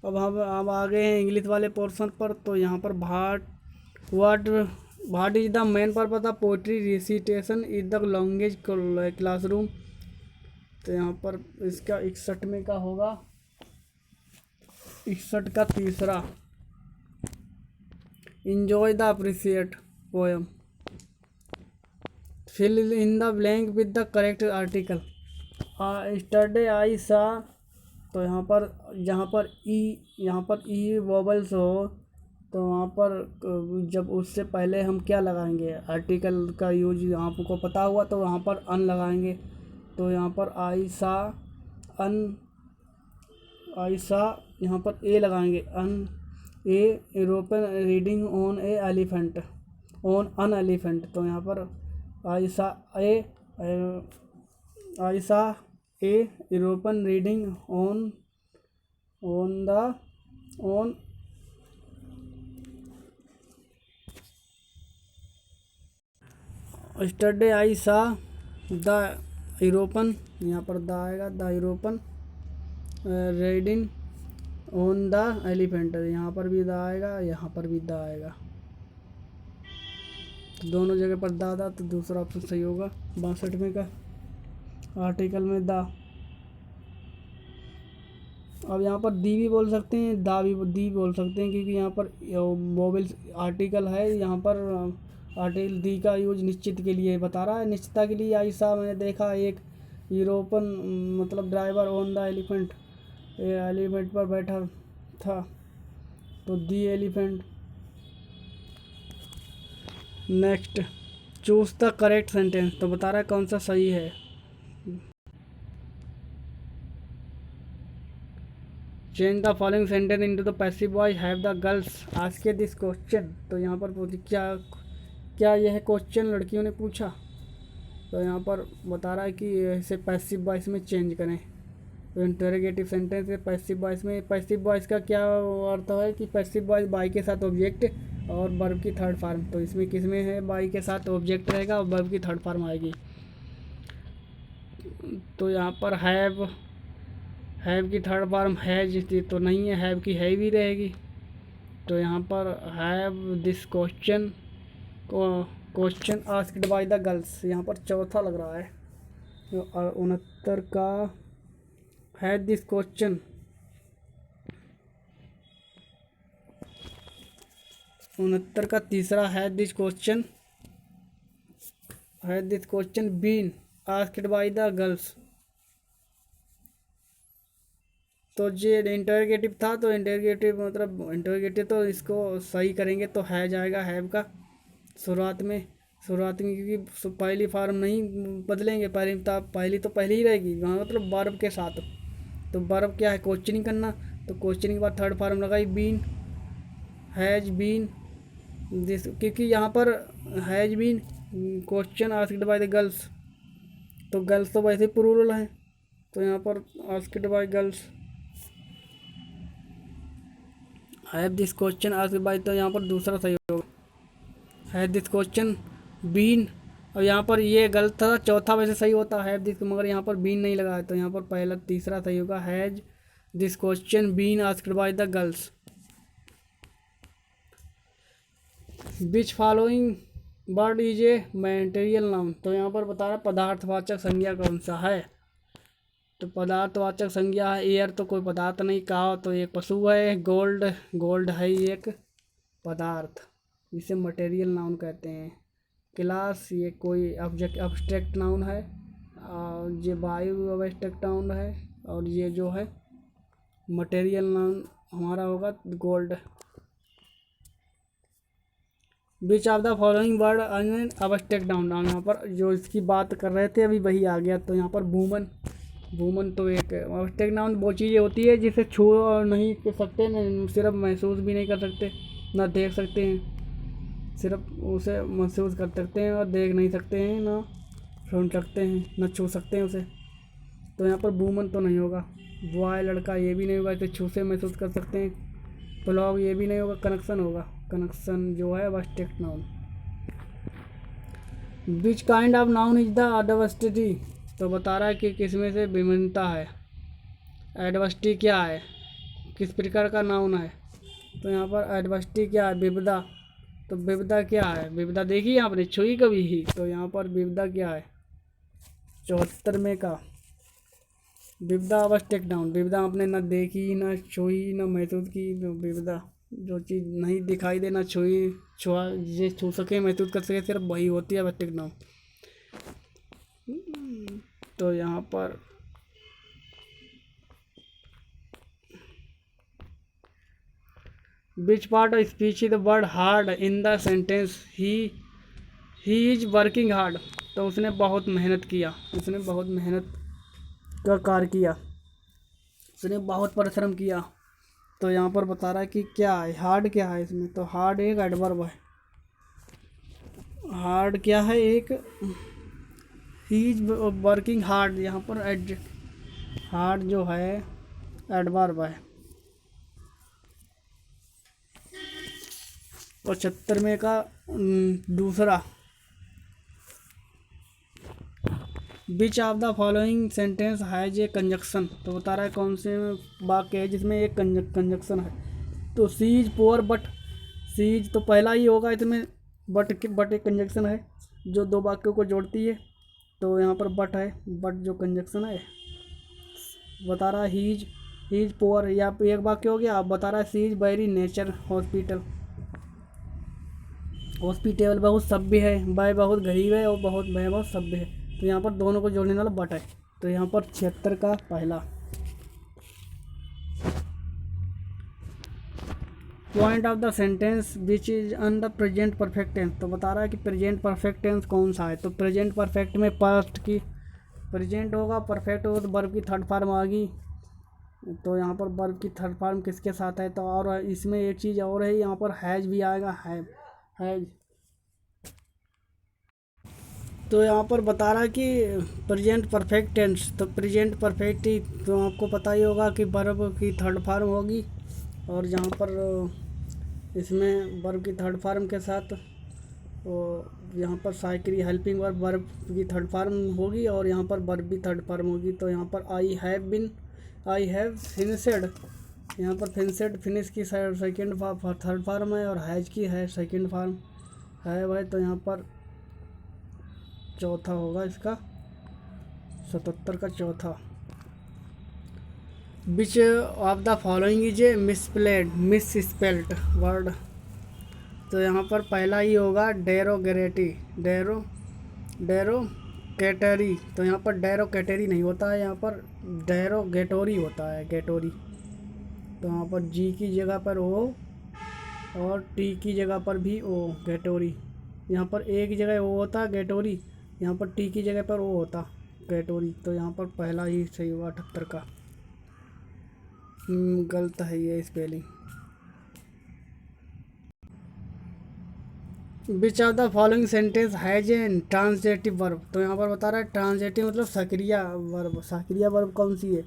अब हम आगे हैं इंग्लिश वाले पोर्शन पर। तो यहाँ पर what is the main purpose of poetry recitation is the language classroom. तो यहाँ पर इसका 61 में का होगा, 61 का तीसरा, enjoy the appreciate poem, fill in the blank with the correct article. Yesterday I saw, तो यहाँ पर जहाँ पर ई वोबल्स हो, तो वहाँ पर जब उससे पहले हम क्या लगाएंगे? आर्टिकल का यूज आपको पता हुआ, तो वहाँ पर अन लगाएंगे। तो यहाँ पर आई सा अन, आई सा यहाँ पर ए लगाएंगे, an a European riding on a elephant, on an elephant. तो यहाँ पर I saw a, I saw a European riding on yesterday I saw the European, यहाँ पर द आएगा, the European riding on the elephant, यहाँ पर भी the आएगा, यहाँ पर भी द आएगा, तो दोनों जगह पर दा, तो दूसरा ऑप्शन सही होगा 62 में का, आर्टिकल में द। अब यहाँ पर दी भी बोल सकते हैं, दी बोल सकते हैं, क्योंकि यहाँ पर वोवेल्स आर्टिकल है, यहाँ पर आर्टिकल दी का यूज निश्चित के लिए बता रहा है, निश्चितता के लिए। ऐसा मैंने देखा एक यूरोपन मतलब driver on the elephant, elephant पर बैठा था, तो दी elephant. Next, choose the correct sentence, तो बता रहा है कौन सा सही है। Change the following sentence into the passive voice, have the girls asked this question. तो यहाँ पर क्या यह क्वेश्चन लड़कियों ने पूछा? तो यहाँ पर बता रहा है कि इसे पैसिव वॉइस में चेंज करें। तो इंटरोगेटिव सेंटेंस के पैसिव वॉइस में, पैसिव वॉइस का क्या अर्थ है कि पैसिव वॉइस बाई के साथ ऑब्जेक्ट और वर्ब की थर्ड फॉर्म। तो इसमें किस में है? बाई के साथ ऑब्जेक्ट रहेगा और वर्ब की थर्ड फॉर्म आएगी। तो यहाँ पर हैव की थर्ड फॉर्म हैज थी, तो नहीं है, हैव की है भी रहेगी। तो यहाँ पर have this question asked by the girls, यहाँ पर चौथा लग रहा है। 69 का हैव दिस क्वेश्चन, 69 का तीसरा have this question been asked by the girls. तो ये इंटरोगेटिव था, तो इंटरोगेटिव मतलब इंटरोगेटिव, तो इसको सही करेंगे तो है जाएगा हैव का शुरुआत में, क्योंकि पहली फॉर्म नहीं बदलेंगे, पहली तो पहली ही रहेगी वहाँ, मतलब वर्ब के साथ। तो वर्ब क्या है? क्वेश्चनिंग करना, तो क्वेश्चनिंग के बाद थर्ड फॉर्म लगाई बीन, हैज बीन दिस, क्योंकि यहाँ पर has been question asked by the girls, तो गर्ल्स तो वैसे प्लूरल है, तो यहाँ पर asked by girls. Have this question asked by, तो यहाँ पर दूसरा सही होगा, हैव दिस क्वेश्चन बीन, और यहाँ पर ये गलत था, चौथा वैसे सही होता हैव दिस, मगर यहाँ पर बीन नहीं लगा है, तो यहाँ पर पहला तीसरा सही होगा, has this question been asked by the girls. Which following word is a material noun, तो यहाँ पर बता रहा है पदार्थवाचक संज्ञा कौन सा है। तो पदार्थवाचक संज्ञा है एयर, तो कोई पदार्थ नहीं। काव तो एक पशु है। गोल्ड, गोल्ड है एक पदार्थ, इसे मटेरियल नाउन कहते हैं। क्लास ये कोई ऑब्जेक्ट अब्स्ट्रैक्ट नाउन है, और ये वायु अब्स्ट्रैक्ट नाउन है, और ये जो है मटेरियल नाउन हमारा होगा gold. Beach of the following word abstract noun, यहाँ पर जो इसकी बात कर रहे थे अभी वही आ गया। तो यहाँ पर वूमन, वूमन तो एक अब्स्ट्रैक्ट नाउन वो चीज़ें होती है जिसे छू नहीं कर सकते, न सिर्फ महसूस भी नहीं कर सकते, ना देख सकते हैं, सिर्फ उसे महसूस कर सकते हैं और देख नहीं सकते हैं, ना सुन सकते हैं, ना छू सकते हैं उसे। तो यहाँ पर वूमन तो नहीं होगा। बॉय लड़का ये भी नहीं होगा, इसे छू से महसूस कर सकते हैं। प्लॉग ये भी नहीं होगा। कनेक्शन होगा, कनेक्शन जो है abstract noun. Which kind of noun is the adversity, तो बता रहा है कि किसमें से विभिन्नता है। एडवर्सिटी क्या है, किस प्रकार का नाउन है। तो यहाँ पर एडवर्सिटी क्या है, विविधता। तो विविधता क्या है, विविधता देखी आपने, छुई कभी ही। तो यहाँ पर विविधता क्या है, 74 में का विविधता अब्स्ट्रैक्ट नाउन। विविधता आपने ना देखी, ना छुई, ना महसूस की। तो विविधता जो चीज़ नहीं दिखाई दे, ना छुई, छुआ, ये छू सके, महसूस कर सके, सिर्फ वही होती है अब्स्ट्रैक्ट नाउन। तो यहाँ पर which part of speech is the word hard in the sentence he is working hard, तो उसने बहुत मेहनत किया, उसने बहुत मेहनत का कार्य किया, उसने बहुत परिश्रम किया। तो यहाँ पर बता रहा है कि क्या है हार्ड, क्या है इसमें। तो हार्ड एक एडवर्ब है। हार्ड क्या है, एक ही इज वर्किंग हार्ड, यहाँ पर हार्ड जो है एडवर्ब है। 75 में का दूसरा, विच of the following sentence has A conjunction, तो बता रहा है कौन से वाक्य है जिसमें एक कंजक्शन है। तो सीज पोअर बट, सीज तो पहला ही होगा इसमें, बट एक कंजक्शन है जो दो वाक्यों को जोड़ती है। तो यहाँ पर बट है, बट जो कंजक्शन है बता रहा है ही इज पोअर, या एक वाक्य हो गया। आप बता रहा है she is very nature hospital, hospital बहुत सभ्य है, वह बहुत गरीब है, और वह बहुत सभ्य है। तो यहाँ पर दोनों को जोड़ने वाला बट है। तो यहाँ पर 76 का पहला point of the sentence which is on the present perfect tense, तो बता रहा है कि प्रेजेंट परफेक्ट टेंस कौन सा है। तो प्रेजेंट परफेक्ट में पास्ट की प्रेजेंट होगा, परफेक्ट होगा तो वर्ब की थर्ड फॉर्म आ गई। तो यहाँ पर वर्ब की थर्ड फॉर्म किसके साथ है। तो और इसमें एक चीज़ और है, यहाँ पर हैज भी आएगा, हैज। तो यहाँ पर बता रहा है कि प्रेजेंट परफेक्ट टेंस, तो प्रेजेंट परफेक्ट ही तो आपको पता ही होगा कि वर्ब की थर्ड फॉर्म होगी, और यहाँ पर इसमें वर्ब की थर्ड फॉर्म के साथ यहाँ पर साइकिल हेल्पिंग वर्ब की थर्ड फॉर्म होगी, और यहाँ पर वर्ब भी थर्ड फॉर्म होगी। तो यहाँ पर आई हैव फिनिशड, यहाँ पर फिनिशड फिनिश की सेकेंड थर्ड फॉर्म है, और हैज की है सेकेंड फॉर्म है भाई। तो यहाँ पर चौथा होगा इसका, 77 का चौथा। विच of the following is a misspelled word, तो यहाँ पर पहला ही होगा डेरोगेरेटी, डेरोगेटरी। तो यहाँ पर डेरोगेटरी नहीं होता है, यहाँ पर डेरोगेटोरी होता है, गेटोरी। तो यहाँ पर जी की जगह पर ओ और टी की जगह पर भी ओ, गेटोरी। यहाँ पर ए की जगह ओ होता गेटोरी, यहाँ पर टी की जगह पर ओ होता गेटोरी। तो यहाँ पर पहला ही सही हुआ 78 का। गलत है ये spelling. Which of the following sentence has a transitive verb, तो यहाँ पर बता रहा है ट्रांसजेटिव मतलब सक्रिय वर्ब। सक्रिय वर्ब कौन सी है।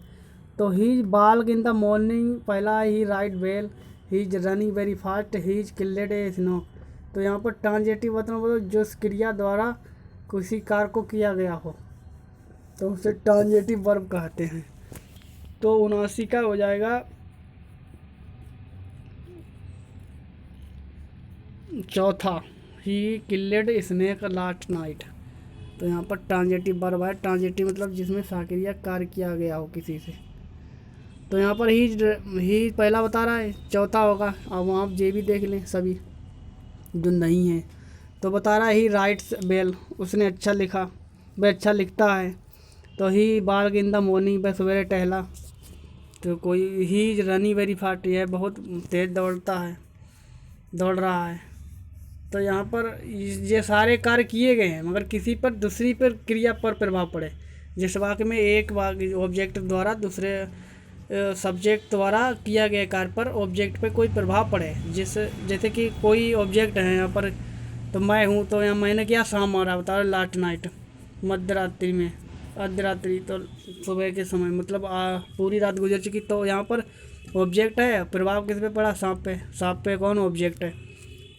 तो ही इज बाल्क इन द मॉर्निंग, पहला he write well, he is running very fast, he is killed a snow. तो यहाँ पर ट्रांसजेटिव मतलब जो क्रिया द्वारा किसी कार्य को किया गया हो, तो उसे ट्रांसजेटिव वर्ब कहते हैं। तो 79 का हो जाएगा चौथा, he killed snake last night. तो यहाँ पर ट्रांजिटिव वर्ब है। ट्रांजिटिव मतलब जिसमें साक्रिया कार्य किया गया हो किसी से। तो यहाँ पर ही पहला बता रहा है, चौथा होगा। अब वहाँ आप ये भी देख लें सभी जो नहीं है। तो बता रहा है ही राइट्स वेल, उसने अच्छा लिखा, वह अच्छा लिखता है। तो ही बार्ग इन द मॉर्निंग, वह सवेरे टहला। तो कोई ही रनी वेरी फास्ट, यह बहुत तेज़ दौड़ रहा है। तो यहाँ पर ये सारे कार्य किए गए हैं, मगर किसी पर दूसरी पर क्रिया पर प्रभाव पड़े। जिस वाक्य में एक वाक्य ऑब्जेक्ट द्वारा दूसरे सब्जेक्ट द्वारा किया गया कार्य पर ऑब्जेक्ट पे कोई प्रभाव पड़े। जैसे कि कोई ऑब्जेक्ट है यहाँ पर, तो मैं हूँ, तो यहाँ मैंने किया शाम आ रहा बता लास्ट नाइट, मध्यरात्रि में, अर्धरात्रि तो सुबह के समय, मतलब पूरी रात गुजर चुकी। तो यहाँ पर ऑब्जेक्ट है, प्रभाव किस पे पड़ा, सांप पे। सांप पे कौन ऑब्जेक्ट है,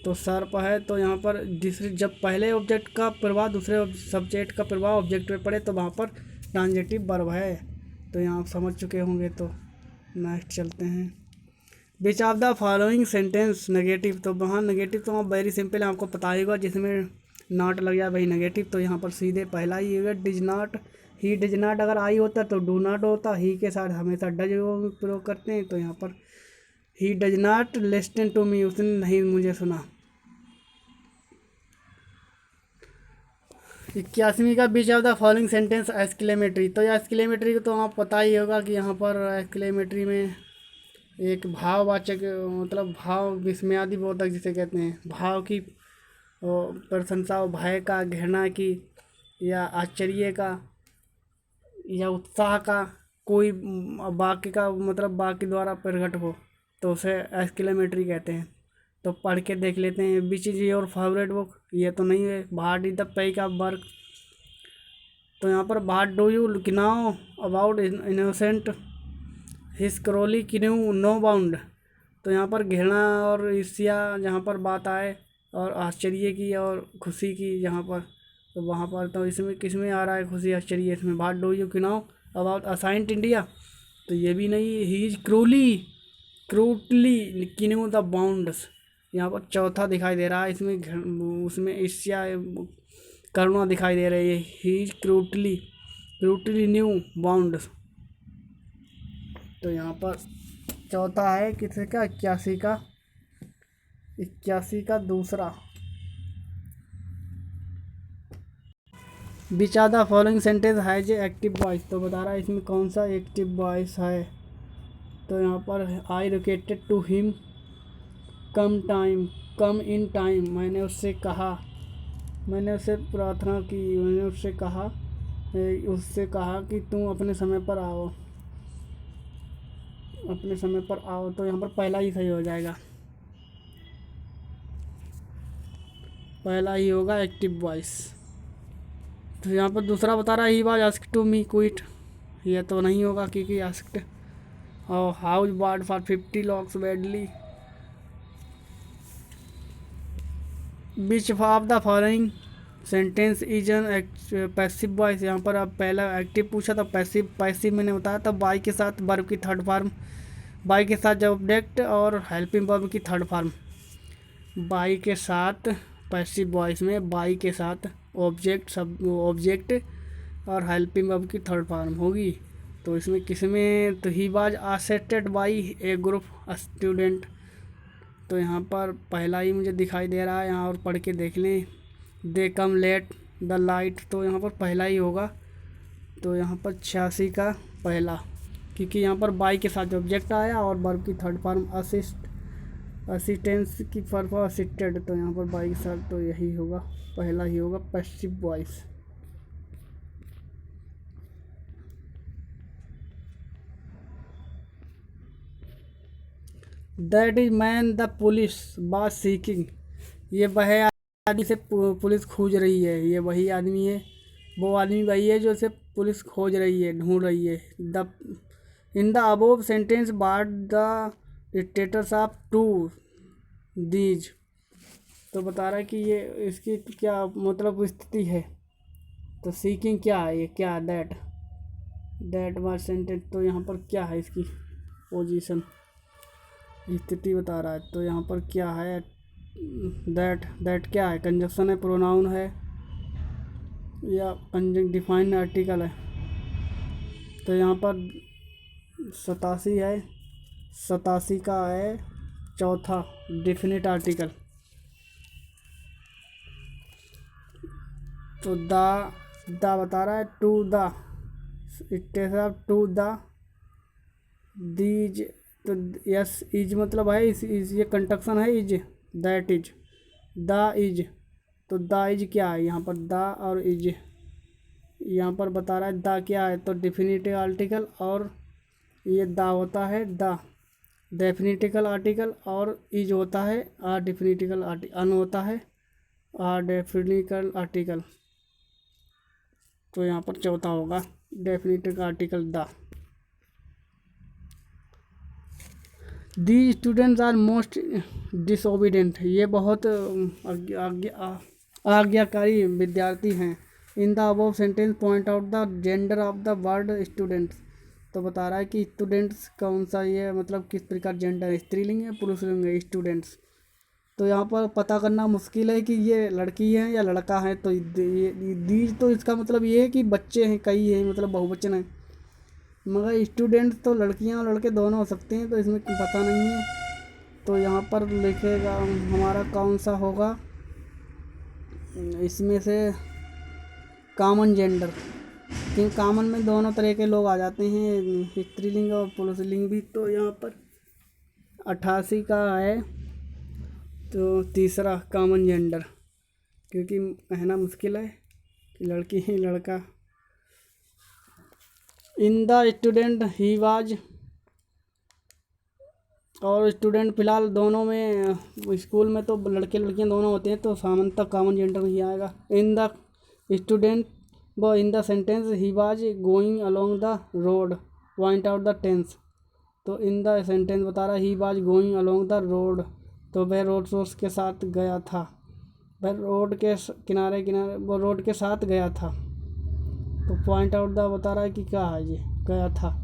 तो सर्प है। तो यहाँ पर जब पहले ऑब्जेक्ट का प्रभाव दूसरे सब्जेक्ट का प्रभाव ऑब्जेक्ट पे पड़े तो वहाँ पर ट्रांजिटिव वर्ब है। तो यहाँ आप समझ चुके होंगे। तो नेक्स्ट चलते हैं। विच of the following sentence negative, तो वहाँ नेगेटिव तो वेरी सिंपल है, आपको पता ही होगा। जिसमें नॉट लग जाए वही नेगेटिव। तो यहाँ पर सीधे पहला ही होगा डिज नॉट। ही डिज नॉट अगर आई होता तो डू नॉट होता। ही के साथ हमेशा डज प्रयोग करते हैं। तो यहाँ पर he does not listen to me, उसने नहीं मुझे सुना। 81वीं का which of the following sentence exclamatory. तो यह एक्सक्लेमेटरी को तो आप पता ही होगा कि यहाँ पर एक्सक्लेमेटरी में एक भाववाचक, मतलब भाव विस्मयादि बोधक जिसे कहते हैं, भाव की प्रशंसा, भय का, घृणा की, या आश्चर्य का, या उत्साह का, कोई वाक्य का मतलब वाक्य द्वारा प्रकट हो, तो उसे एक्सक्लेमेटरी कहते हैं। तो पढ़ के देख लेते हैं। Which is your favourite book, ये तो नहीं है। What is the pack of work, तो यहाँ पर what do you know about innocent his cruelty knew no bound. तो यहाँ पर घृणा और ईर्ष्या जहाँ पर बात आए, और आश्चर्य की और खुशी की जहाँ पर, तो वहाँ पर तो इसमें किस में आ रहा है खुशी आश्चर्य, इसमें what do you know about ancient India, तो ये भी नहीं। He is cruelly knew the bounds, यहाँ पर चौथा दिखाई दे रहा है। इसमें उसमें ईर्ष्या करुणा दिखाई दे रही है। He is cruelly knew bounds. तो यहाँ पर चौथा है किसी का, 81 का दूसरा। Which are the following sentence has active voice, तो बता रहा है इसमें कौन सा एक्टिव वॉइस है। तो यहाँ पर I requested to him come in time, मैंने उससे प्रार्थना की, मैंने उससे कहा कि तुम अपने समय पर आओ। तो यहाँ पर पहला ही सही हो जाएगा, पहला ही होगा एक्टिव वॉइस। तो यहाँ पर दूसरा बता रहा है he was asked to me quit, यह तो नहीं होगा क्योंकि आस्क्ड। और house barred for 50 locks badly. Which of the following sentence is an passive voice, यहाँ पर अब पहला एक्टिव पूछा था, पैसिव मैंने बताया था बाई के साथ वर्ब की थर्ड फॉर्म, बाई के साथ जब ऑब्जेक्ट और हेल्पिंग वर्ब की थर्ड फॉर्म। बाई के साथ पैसिव वॉइस में बाई के साथ ऑब्जेक्ट और हेल्पिंग वर्ब की थर्ड फॉर्म होगी। तो इसमें किसमें, तो he was assisted by A group student. तो यहाँ पर पहला ही मुझे दिखाई दे रहा है, यहाँ और पढ़ के देख लें। दे कम लेट द लाइट, तो यहाँ पर पहला ही होगा। तो यहाँ पर 86 का पहला, क्योंकि यहाँ पर बाई के साथ ऑब्जेक्ट आया और वर्ब की थर्ड फॉर्म असिस्टेंस की फॉर्म असिस्टेड। तो यहाँ पर बाई के साथ तो यही होगा, पहला ही होगा passive voice. That is man the police was seeking, ये वह आदमी से पुलिस खोज रही है, ये वही आदमी है, वो आदमी वही है जो से पुलिस खोज रही है, ढूंढ रही है। The in the above sentence bar the status of to these, तो बता रहा है कि ये इसकी क्या मतलब स्थिति है। तो सीकिंग क्या है, ये क्या है, दैट वाज सेंटेंस, तो यहाँ पर क्या है इसकी पोजीशन, स्थिति बता रहा है। तो यहाँ पर क्या है, दैट क्या है, कंजक्शन है, प्रोनाउन है, या कंजंक्ट डिफाइन आर्टिकल है। तो यहाँ पर 87 है, 87 का है चौथा डेफिनेट आर्टिकल। तो द बता रहा है to the, it to the these. तो यस इज मतलब है इज ये कंजंक्शन है is, that is, the is. तो द इज क्या है यहाँ पर, द और इज यहाँ पर बता रहा है द क्या है, तो डेफिनेटिव आर्टिकल, और ये द होता है द डेफिनेटिव आर्टिकल, और इज होता है आ डेफिनेटिव आर्टिकल, अन होता है आ डेफिनेटिव आर्टिकल। तो यहाँ पर चौथा होगा definitive article the. The students are most disobedient, ये बहुत आज्ञाकारी विद्यार्थी हैं। In the above sentence point out the gender of the word students. तो बता रहा है कि स्टूडेंट्स कौन सा, ये मतलब किस प्रकार जेंडर है, स्त्रीलिंग है पुरुषलिंग है स्टूडेंट्स। तो यहाँ पर पता करना मुश्किल है कि ये लड़की है या लड़का है। तो ये दीज, तो इसका मतलब ये है कि बच्चे हैं, कई हैं, मतलब बहुवचन है। मगर स्टूडेंट्स तो लड़कियां और लड़के दोनों हो सकते हैं, तो इसमें पता नहीं है। तो यहाँ पर लिखेगा हमारा कौन सा होगा इसमें से, कॉमन जेंडर, क्योंकि कॉमन में दोनों तरह के लोग आ जाते हैं, स्त्रीलिंग और पुरुषलिंग भी। तो यहाँ पर 88 का है तो तीसरा कॉमन जेंडर, क्योंकि कहना मुश्किल है कि लड़की ही लड़का। इन द स्टूडेंट ही वाज, और स्टूडेंट फिलहाल दोनों में, स्कूल में तो लड़के लड़कियां दोनों होते हैं, तो सामान्यतः कॉमन जेंडर ही आएगा। इन द स्टूडेंट व in the sentence he was going along the road point out the tense. तो इन द सेंटेंस बता रहा है he was going along the road, तो वह रोड सोर्स के साथ गया था, वह रोड के किनारे किनारे वो रोड के साथ गया था। तो पॉइंट आउट द बता रहा है कि क्या है, ये गया था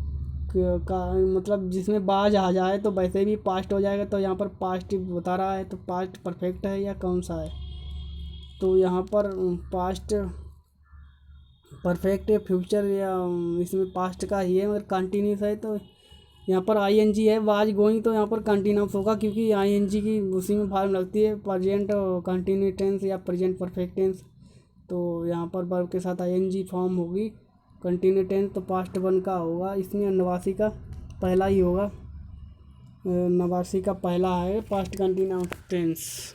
का मतलब जिसमें बाज आ जाए तो वैसे भी पास्ट हो जाएगा। तो यहाँ पर पास्ट बता रहा है, तो पास्ट परफेक्ट है या कौन सा है। तो यहाँ पर पास्ट परफेक्ट या फ्यूचर, या इसमें पास्ट का ही है, मगर कंटिन्यूस है। तो यहाँ पर आईएनजी है, वाज गोइंग, तो यहाँ पर कंटिन्यूस होगा, क्योंकि आईएनजी की उसी में फॉर्म लगती है, प्रेजेंट कंटिन्यू टेंस या प्रेजेंट परफेक्ट टेंस। तो यहाँ पर वर्ब के साथ आईएनजी फॉर्म होगी कंटिन्यू टेंस, तो पास्ट वन का होगा इसमें। 89 का पहला ही होगा, 89 का पहला है पास्ट कंटिन्यू टेंस।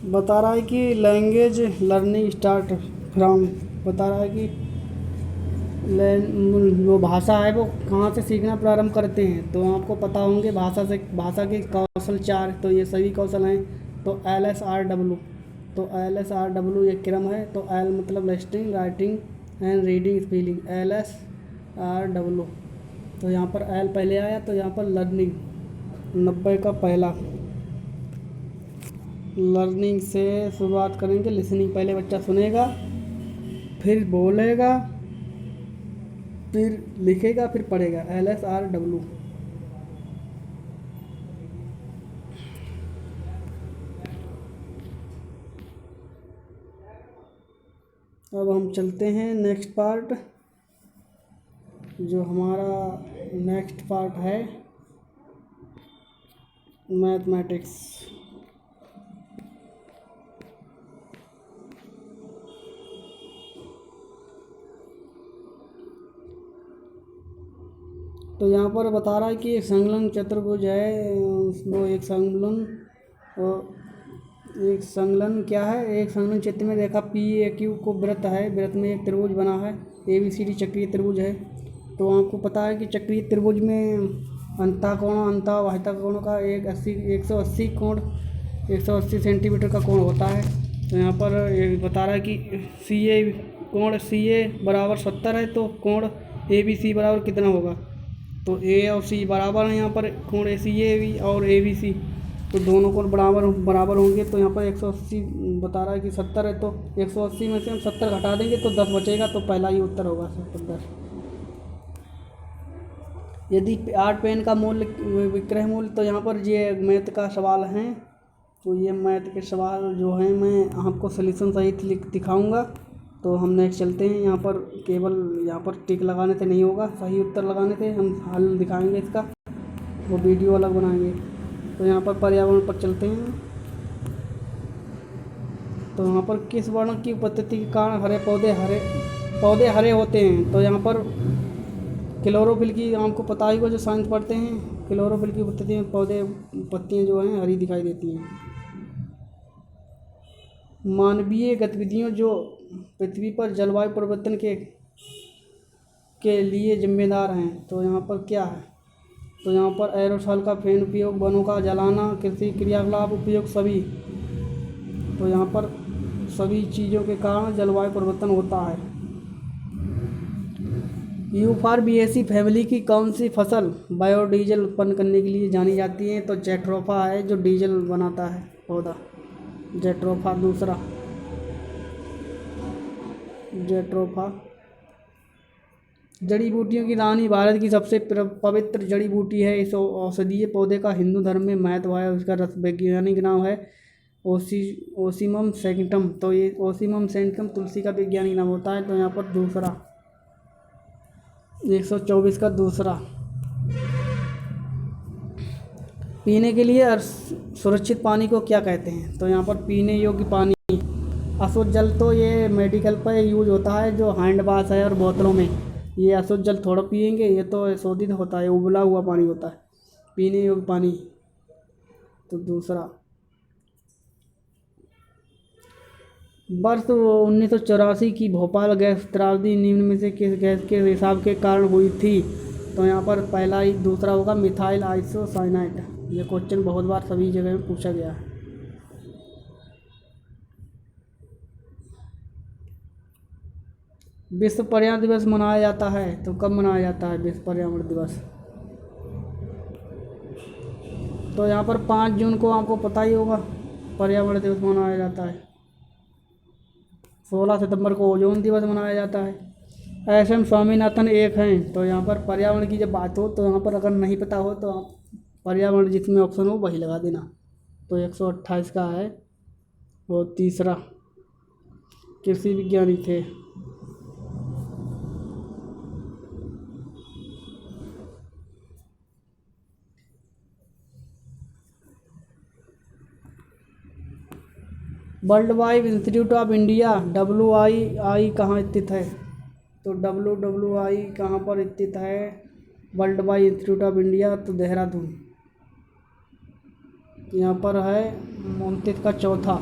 बता रहा है कि लैंग्वेज लर्निंग स्टार्ट फ्रॉम, बता रहा है कि वो भाषा है वो कहाँ से सीखना प्रारंभ करते हैं। तो आपको पता होंगे भाषा के कौशल 4, तो ये सभी कौशल हैं। तो LSRW, तो LSRW एक क्रम है। तो L मतलब listing, writing and reading, spelling, LSRW। तो यहाँ पर L पहले आया, तो यहाँ पर लर्निंग 90 का पहला। लर्निंग से शुरुआत करेंगे, लिसनिंग पहले बच्चा सुनेगा, फिर बोलेगा, फिर लिखेगा, फिर पढ़ेगा, LSRW। अब हम चलते हैं नेक्स्ट पार्ट। जो हमारा नेक्स्ट पार्ट है मैथमेटिक्स। तो यहाँ पर बता रहा है कि एक संलग्न चतुर्भुज है, वो एक संलग्न, और एक संलग्न क्या है, एक संलग्न चित्र में देखा PAQ को वृत्त है, वृत्त में एक त्रिभुज बना है, ABCD चक्रीय त्रिभुज है। तो आपको पता है कि चक्रीय त्रिभुज में अंतः कोणों का 180 कोण, 180 सेंटीमीटर का कोण होता है। तो यहाँ पर ये बता रहा है कि कोण CA बराबर 70 है, तो कोण ABC बराबर कितना होगा। तो A और C बराबर हैं, यहाँ पर कोण CA और ABC, तो दोनों कोण बराबर होंगे। तो यहाँ पर 180 बता रहा है कि 70 है, तो 180 में से हम 70 घटा देंगे तो 10 बचेगा, तो पहला ही उत्तर होगा 10। यदि 8 पेन का मूल्य विक्रय मूल्य, तो यहाँ पर ये मैथ का सवाल है, तो ये मैथ के सवाल जो हैं मैं आपको सॉल्यूशन सहित लिख दिखाऊंगा। तो हम नेक्स्ट चलते हैं। यहाँ पर केवल यहाँ पर टिक लगाने से नहीं होगा, सही उत्तर लगाने से हम हल दिखाएंगे इसका, वो वीडियो अलग बनाएंगे। तो यहाँ पर पर्यावरण पर चलते हैं। तो यहाँ पर किस वर्ण की उपस्थिति के कारण पौधे हरे होते हैं? तो यहाँ पर क्लोरोफिल की, आपको पता ही होगा जो साइंस पढ़ते हैं, क्लोरोफिल की उपस्थिति में पौधे पत्तियाँ जो हैं हरी दिखाई देती हैं। मानवीय गतिविधियों जो पृथ्वी पर जलवायु परिवर्तन के लिए जिम्मेदार हैं, तो यहाँ पर क्या है? तो यहाँ पर एरोसॉल का फेन उपयोग, वनों का जलाना, कृषि क्रियाकलाप उपयोग सभी। तो यहाँ पर सभी चीज़ों के कारण जलवायु परिवर्तन होता है। यूफॉर्बिएसी फैमिली की कौन सी फसल बायोडीजल उत्पन्न करने के लिए जानी जाती है? तो जेट्रोफा है जो डीजल बनाता है पौधा, जेट्रोफा। दूसरा जेट्रोफा। जड़ी बूटियों की रानी भारत की सबसे पवित्र जड़ी बूटी है। इस औषधीय पौधे का हिंदू धर्म में महत्व है। उसका रस वैज्ञानिक नाम है ओसीमम सैटिकम। तो ये ओसीमम सैटिकम तुलसी का वैज्ञानिक नाम होता है। तो यहाँ पर दूसरा 124 का दूसरा। पीने के लिए सुरक्षित पानी को क्या कहते हैं? तो यहाँ पर पीने योग्य पानी, अशुद्ध जल तो ये मेडिकल पर यूज होता है, जो हैंड वाश है और बोतलों में। ये अशुद्ध जल थोड़ा पिएंगे, ये तो शोधित होता है, उबला हुआ पानी होता है पीने योग्य पानी। तो दूसरा वर्ष 1984 की भोपाल गैस त्रासदी निम्न में से किस गैस के रिसाव के कारण हुई थी? तो यहाँ पर पहला ही दूसरा होगा मिथाइल आइसोसाइनाइड। ये क्वेश्चन बहुत बार सभी जगह में पूछा गया है। विश्व पर्यावरण दिवस मनाया जाता है, तो कब मनाया जाता है विश्व पर्यावरण दिवस? तो यहाँ पर 5 जून को, आपको पता ही होगा, पर्यावरण दिवस मनाया जाता है। 16 सितंबर को ओजोन दिवस मनाया जाता है। एस एम स्वामीनाथन एक हैं। तो यहाँ पर पर्यावरण की जब बात हो, तो यहाँ पर अगर नहीं पता हो तो आप पर्यावरण जिसमें ऑप्शन हो वही लगा देना। तो 128 का है। और तीसरा कृषि विज्ञानी थे। World wide institute of India WII कहाँ स्थित है? तो WWI कहाँ पर स्थित है? World wide institute of India, तो देहरादून। यहाँ पर है 29 का चौथा।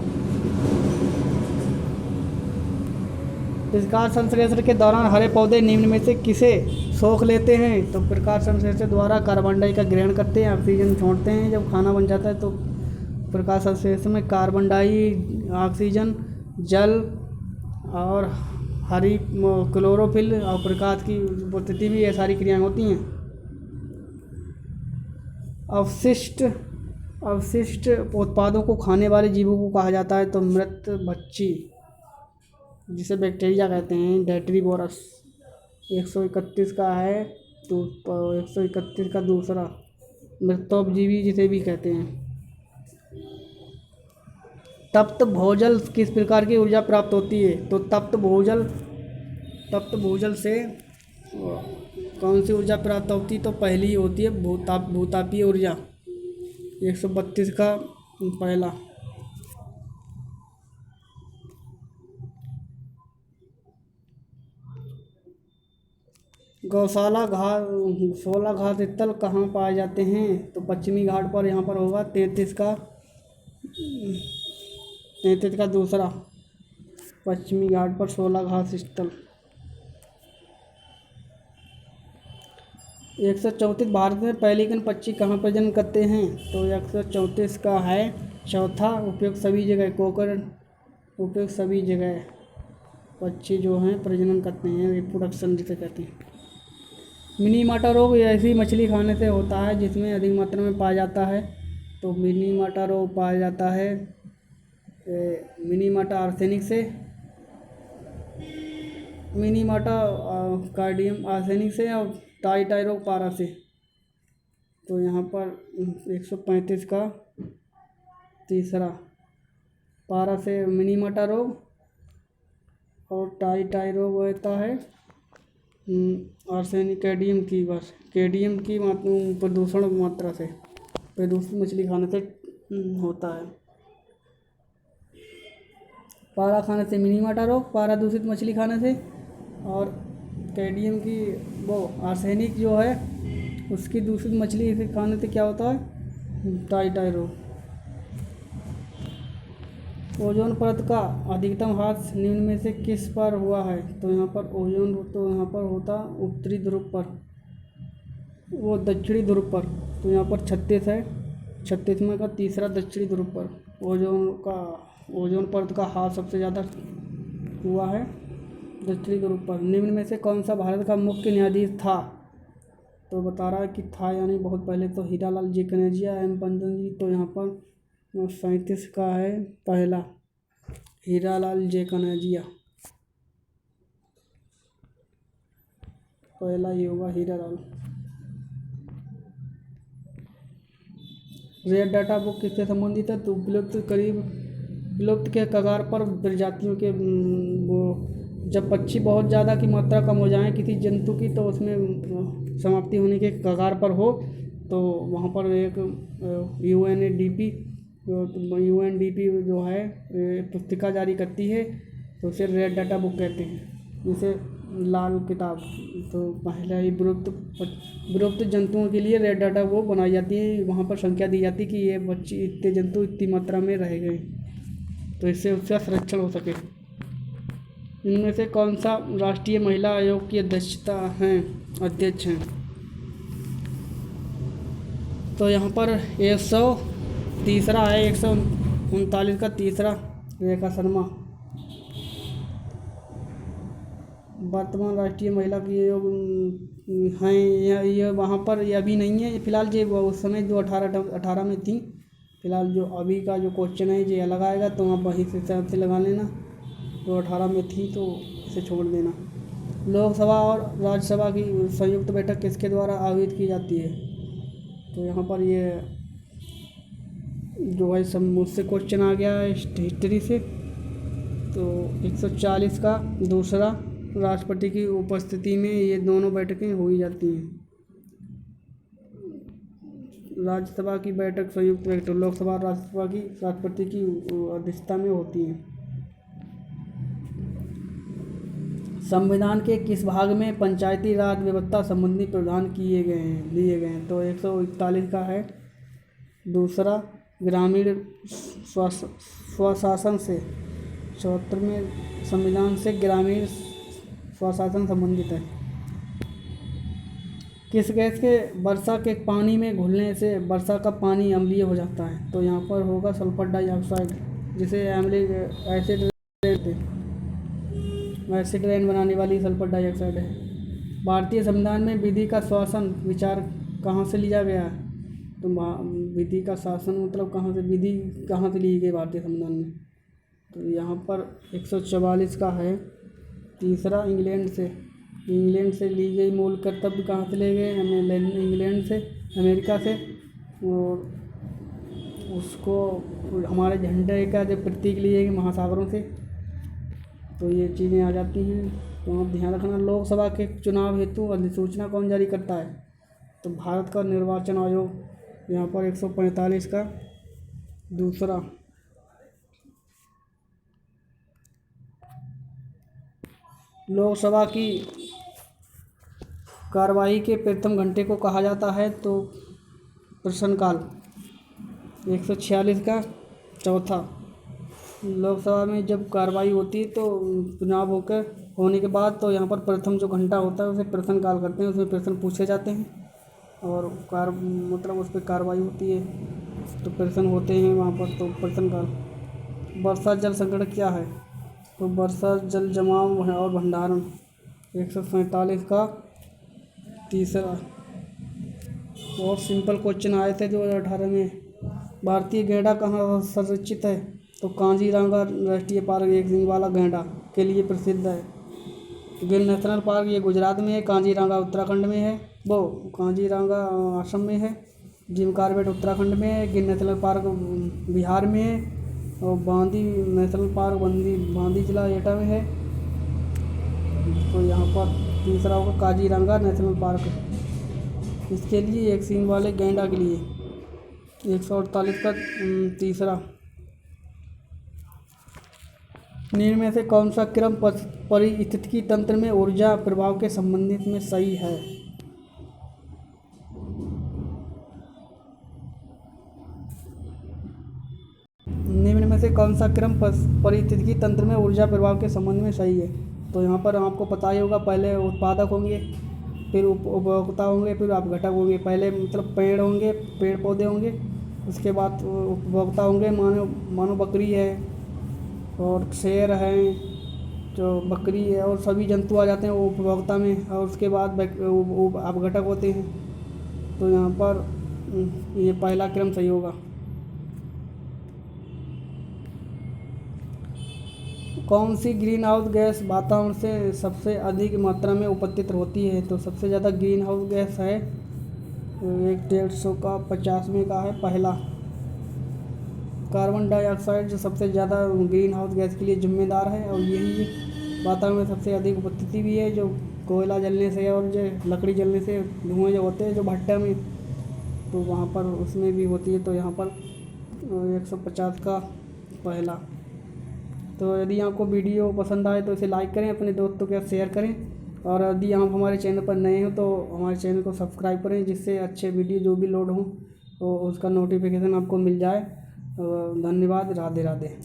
प्रकाश संश्लेषण के दौरान हरे पौधे निम्न में से किसे सोख लेते हैं? तो प्रकाश संश्लेषण द्वारा कार्बन डाइऑक्साइड का ग्रहण करते हैं, ऑक्सीजन छोड़ते हैं। जब खाना बन जाता है तो प्रकाश संश्लेषण में कार्बन ऑक्सीजन, जल और हरी क्लोरोफिल और प्रकाश की उपस्थिति में ये सारी क्रियाएं होती हैं। अवशिष्ट उत्पादों को खाने वाले जीवों को कहा जाता है, तो मृत भक्षी, जिसे बैक्टीरिया कहते हैं, डेट्रीबोरस। 131 का है। तो 131 का दूसरा मृतोपजीवी जिसे भी कहते हैं। तप्त भोजल किस प्रकार की ऊर्जा प्राप्त होती है? तो तप्त भोजल से कौन सी ऊर्जा प्राप्त होती है? तो पहली होती है भूतापीय ऊर्जा। 132 का पहला। गौशाला घास 16 घास स्थल कहाँ पाए जाते हैं? तो पश्चिमी घाट पर। यहाँ पर होगा 33 का दूसरा। पश्चिमी घाट पर 16 घास स्थल। 134 भारत में पेलिकन पक्षी कहाँ प्रजनन करते हैं? तो 134 का है चौथा। उपयोग सभी जगह, कोकर उपयोग सभी जगह पक्षी जो हैं प्रजनन करते हैं, रिप्रोडक्शन जिसे कहते हैं। मिनीमाटा रोग ऐसी मछली खाने से होता है जिसमें अधिक मात्रा में पाया जाता है। तो मिनीमाटा रोग पाया जाता है मिनीमाटा आर्सेनिक से, मिनीमाटा कार्डियम आर्सेनिक से और टाइटाइरोपारा से। तो यहाँ पर 135 का तीसरा पारा से मिनीमाटा रोग और टाई रोग होता है आर्सेनिक कैडियम की प्रदूषण मात्रा से, प्रदूषित मछली खाने से होता है। पारा खाने से मिनीमाटा रोग, पारा दूषित मछली खाने से, और कैडियम की वो आर्सेनिक जो है उसकी दूषित मछली से खाने से क्या होता है, टाई रोग। ओजोन परत का अधिकतम ह्रास निम्न में से किस पर हुआ है? तो यहाँ पर ओजोन तो यहाँ पर होता उत्तरी ध्रुव पर, वो दक्षिणी ध्रुव पर, तो यहाँ पर 36 है, 36 में का तीसरा दक्षिणी ध्रुव पर ओजोन परत का ह्रास सबसे ज़्यादा हुआ है दक्षिणी ध्रुव पर। निम्न में से कौन सा भारत का मुख्य न्यायाधीश था? तो बता रहा है कि था यानी बहुत पहले तो हीरालाल जी कनेजिया, एम पंतन जी, तो यहाँ पर 37 का है पहला हीरालाल जे कनेजिया, पहला ही होगा हीरालाल। रेड डाटा बुक किससे संबंधित है? तो विलुप्त के कगार पर प्रजातियों के वो जब पक्षी बहुत ज़्यादा की मात्रा कम हो जाए किसी जंतु की, तो उसमें समाप्ति होने के कगार पर हो, तो वहाँ पर एक यूएनडीपी जो है पुस्तिका जारी करती है, तो उसे रेड डाटा बुक कहते हैं, जैसे लाल किताब। तो पहले ही विलुप्त जंतुओं के लिए रेड डाटा वो बनाई जाती है, वहाँ पर संख्या दी जाती है कि ये बच्चे इतने जंतु इतनी मात्रा में रह गए, तो इससे उसका संरक्षण हो सके। इनमें से कौन सा राष्ट्रीय महिला आयोग की अध्यक्ष हैं? तो यहाँ पर 130 है, 139 का तीसरा रेखा शर्मा। वर्तमान राष्ट्रीय महिला की आयोग हैं ये वहाँ पर ये अभी नहीं है फिलहाल, ये उस समय जो 18 में थी। फिलहाल जो अभी का जो क्वेश्चन है ये अलग आएगा, तो आप वहीं से हिसाब से लगा लेना। जो 18 में थी तो इसे छोड़ देना। लोकसभा और राज्यसभा की संयुक्त बैठक किसके द्वारा आयोजित की जाती है? तो यहाँ पर ये जो है सब मुझसे क्वेश्चन आ गया है हिस्ट्री से। तो 140 का दूसरा राष्ट्रपति की उपस्थिति में ये दोनों बैठकें हुई जाती हैं। राज्यसभा की बैठक संयुक्त बैठक लोकसभा और राज्यसभा की राष्ट्रपति की अध्यक्षता में होती है। संविधान के किस भाग में पंचायती राज व्यवस्था संबंधी प्रावधान दिए गए हैं? तो 141 का है दूसरा ग्रामीण स्वशासन से। 74 में संविधान से ग्रामीण स्वशासन संबंधित है। किस गैस के वर्षा के पानी में घुलने से वर्षा का पानी अम्लीय हो जाता है? तो यहाँ पर होगा सल्फर डाइऑक्साइड, जिसे एसिड रेन बनाने वाली सल्फर डाइऑक्साइड है। भारतीय संविधान में विधि का शासन विचार कहाँ से लिया गया है? तो विधि का शासन मतलब विधि कहाँ से ली गई भारतीय संविधान में? तो यहाँ पर 144 का है तीसरा इंग्लैंड से ली गई। मूल कर्तव्य कहाँ से ले गए? इंग्लैंड से, अमेरिका से। और उसको हमारे झंडे का जो प्रतीक लिए गए महासागरों से। तो ये चीज़ें आ जाती हैं, तो आप ध्यान रखना। लोकसभा के चुनाव हेतु अधिसूचना कौन जारी करता है? तो भारत का निर्वाचन आयोग। यहाँ पर 145 का दूसरा। लोकसभा की कार्यवाही के प्रथम घंटे को कहा जाता है? तो प्रश्नकाल। 146 का चौथा। लोकसभा में जब कार्रवाई होती है तो चुनाव होने के बाद तो यहाँ पर प्रथम जो घंटा होता है उसे प्रश्नकाल करते हैं। उसमें प्रश्न पूछे जाते हैं और उस पर कार्रवाई होती है, तो प्रश्न होते हैं वहाँ पर, तो प्रश्नकाल। वर्षा जल संकट क्या है? तो वर्षा जल जमाव और भंडारण। 147 का तीसरा। और सिंपल क्वेश्चन आए थे 2018 में। भारतीय गैंडा कहाँ संरक्षित है? तो कांजीरंगा राष्ट्रीय पार्क एक सींग वाला गैंडा के लिए प्रसिद्ध है। गिर नेशनल पार्क ये गुजरात में है, कांजीरंगा उत्तराखंड में है, वो कांजीरंगा असम में है, जिम कॉर्बेट उत्तराखंड में है, गिर नेशनल पार्क बिहार में है, और बांदी नेशनल पार्क बांदी जिला एटा में है। तो यहाँ पर तीसरा होगा काजीरंगा नेशनल पार्क, इसके लिए एक सींग वाले गैंडा के लिए। 148 का तीसरा। निम्न में से कौन सा क्रम पारिस्थितिकी तंत्र में ऊर्जा प्रभाव के संबंधित में सही है? निम्न में से कौन सा क्रम पारिस्थितिकी तंत्र में ऊर्जा प्रभाव के संबंध में सही है? तो यहाँ पर आपको पता ही होगा, पहले उत्पादक होंगे, फिर उपभोक्ता होंगे, फिर आप घटक होंगे। पहले मतलब पेड़ होंगे, पेड़ पौधे होंगे, उसके बाद उपभोक्ता होंगे, मानो बकरी है और शेर हैं, जो बकरी है, और सभी जंतु आ जाते हैं वो उपभोक्ता में, और उसके बाद आप घटक होते हैं। तो यहाँ पर ये पहला क्रम सही होगा। कौन सी ग्रीन हाउस गैस वातावरण से सबसे अधिक मात्रा में उपस्थित होती है? तो सबसे ज़्यादा ग्रीन हाउस गैस है 150 का 50 में का है पहला कार्बन डाइऑक्साइड, जो सबसे ज़्यादा ग्रीन हाउस गैस के लिए जिम्मेदार है, और यही वातावरण में सबसे अधिक उपस्थिति भी है, जो कोयला जलने से और जो लकड़ी जलने से धुएँ जो होते हैं जो भट्टा में, तो वहाँ पर उसमें भी होती है। तो यहाँ पर 150 का पहला। तो यदि आपको वीडियो पसंद आए तो इसे लाइक करें, अपने दोस्तों के साथ शेयर करें, और यदि आप हमारे चैनल पर नए हो तो हमारे चैनल को सब्सक्राइब करें, जिससे अच्छे वीडियो जो भी लोड हों तो उसका नोटिफिकेशन आपको मिल जाए। धन्यवाद। राधे राधे।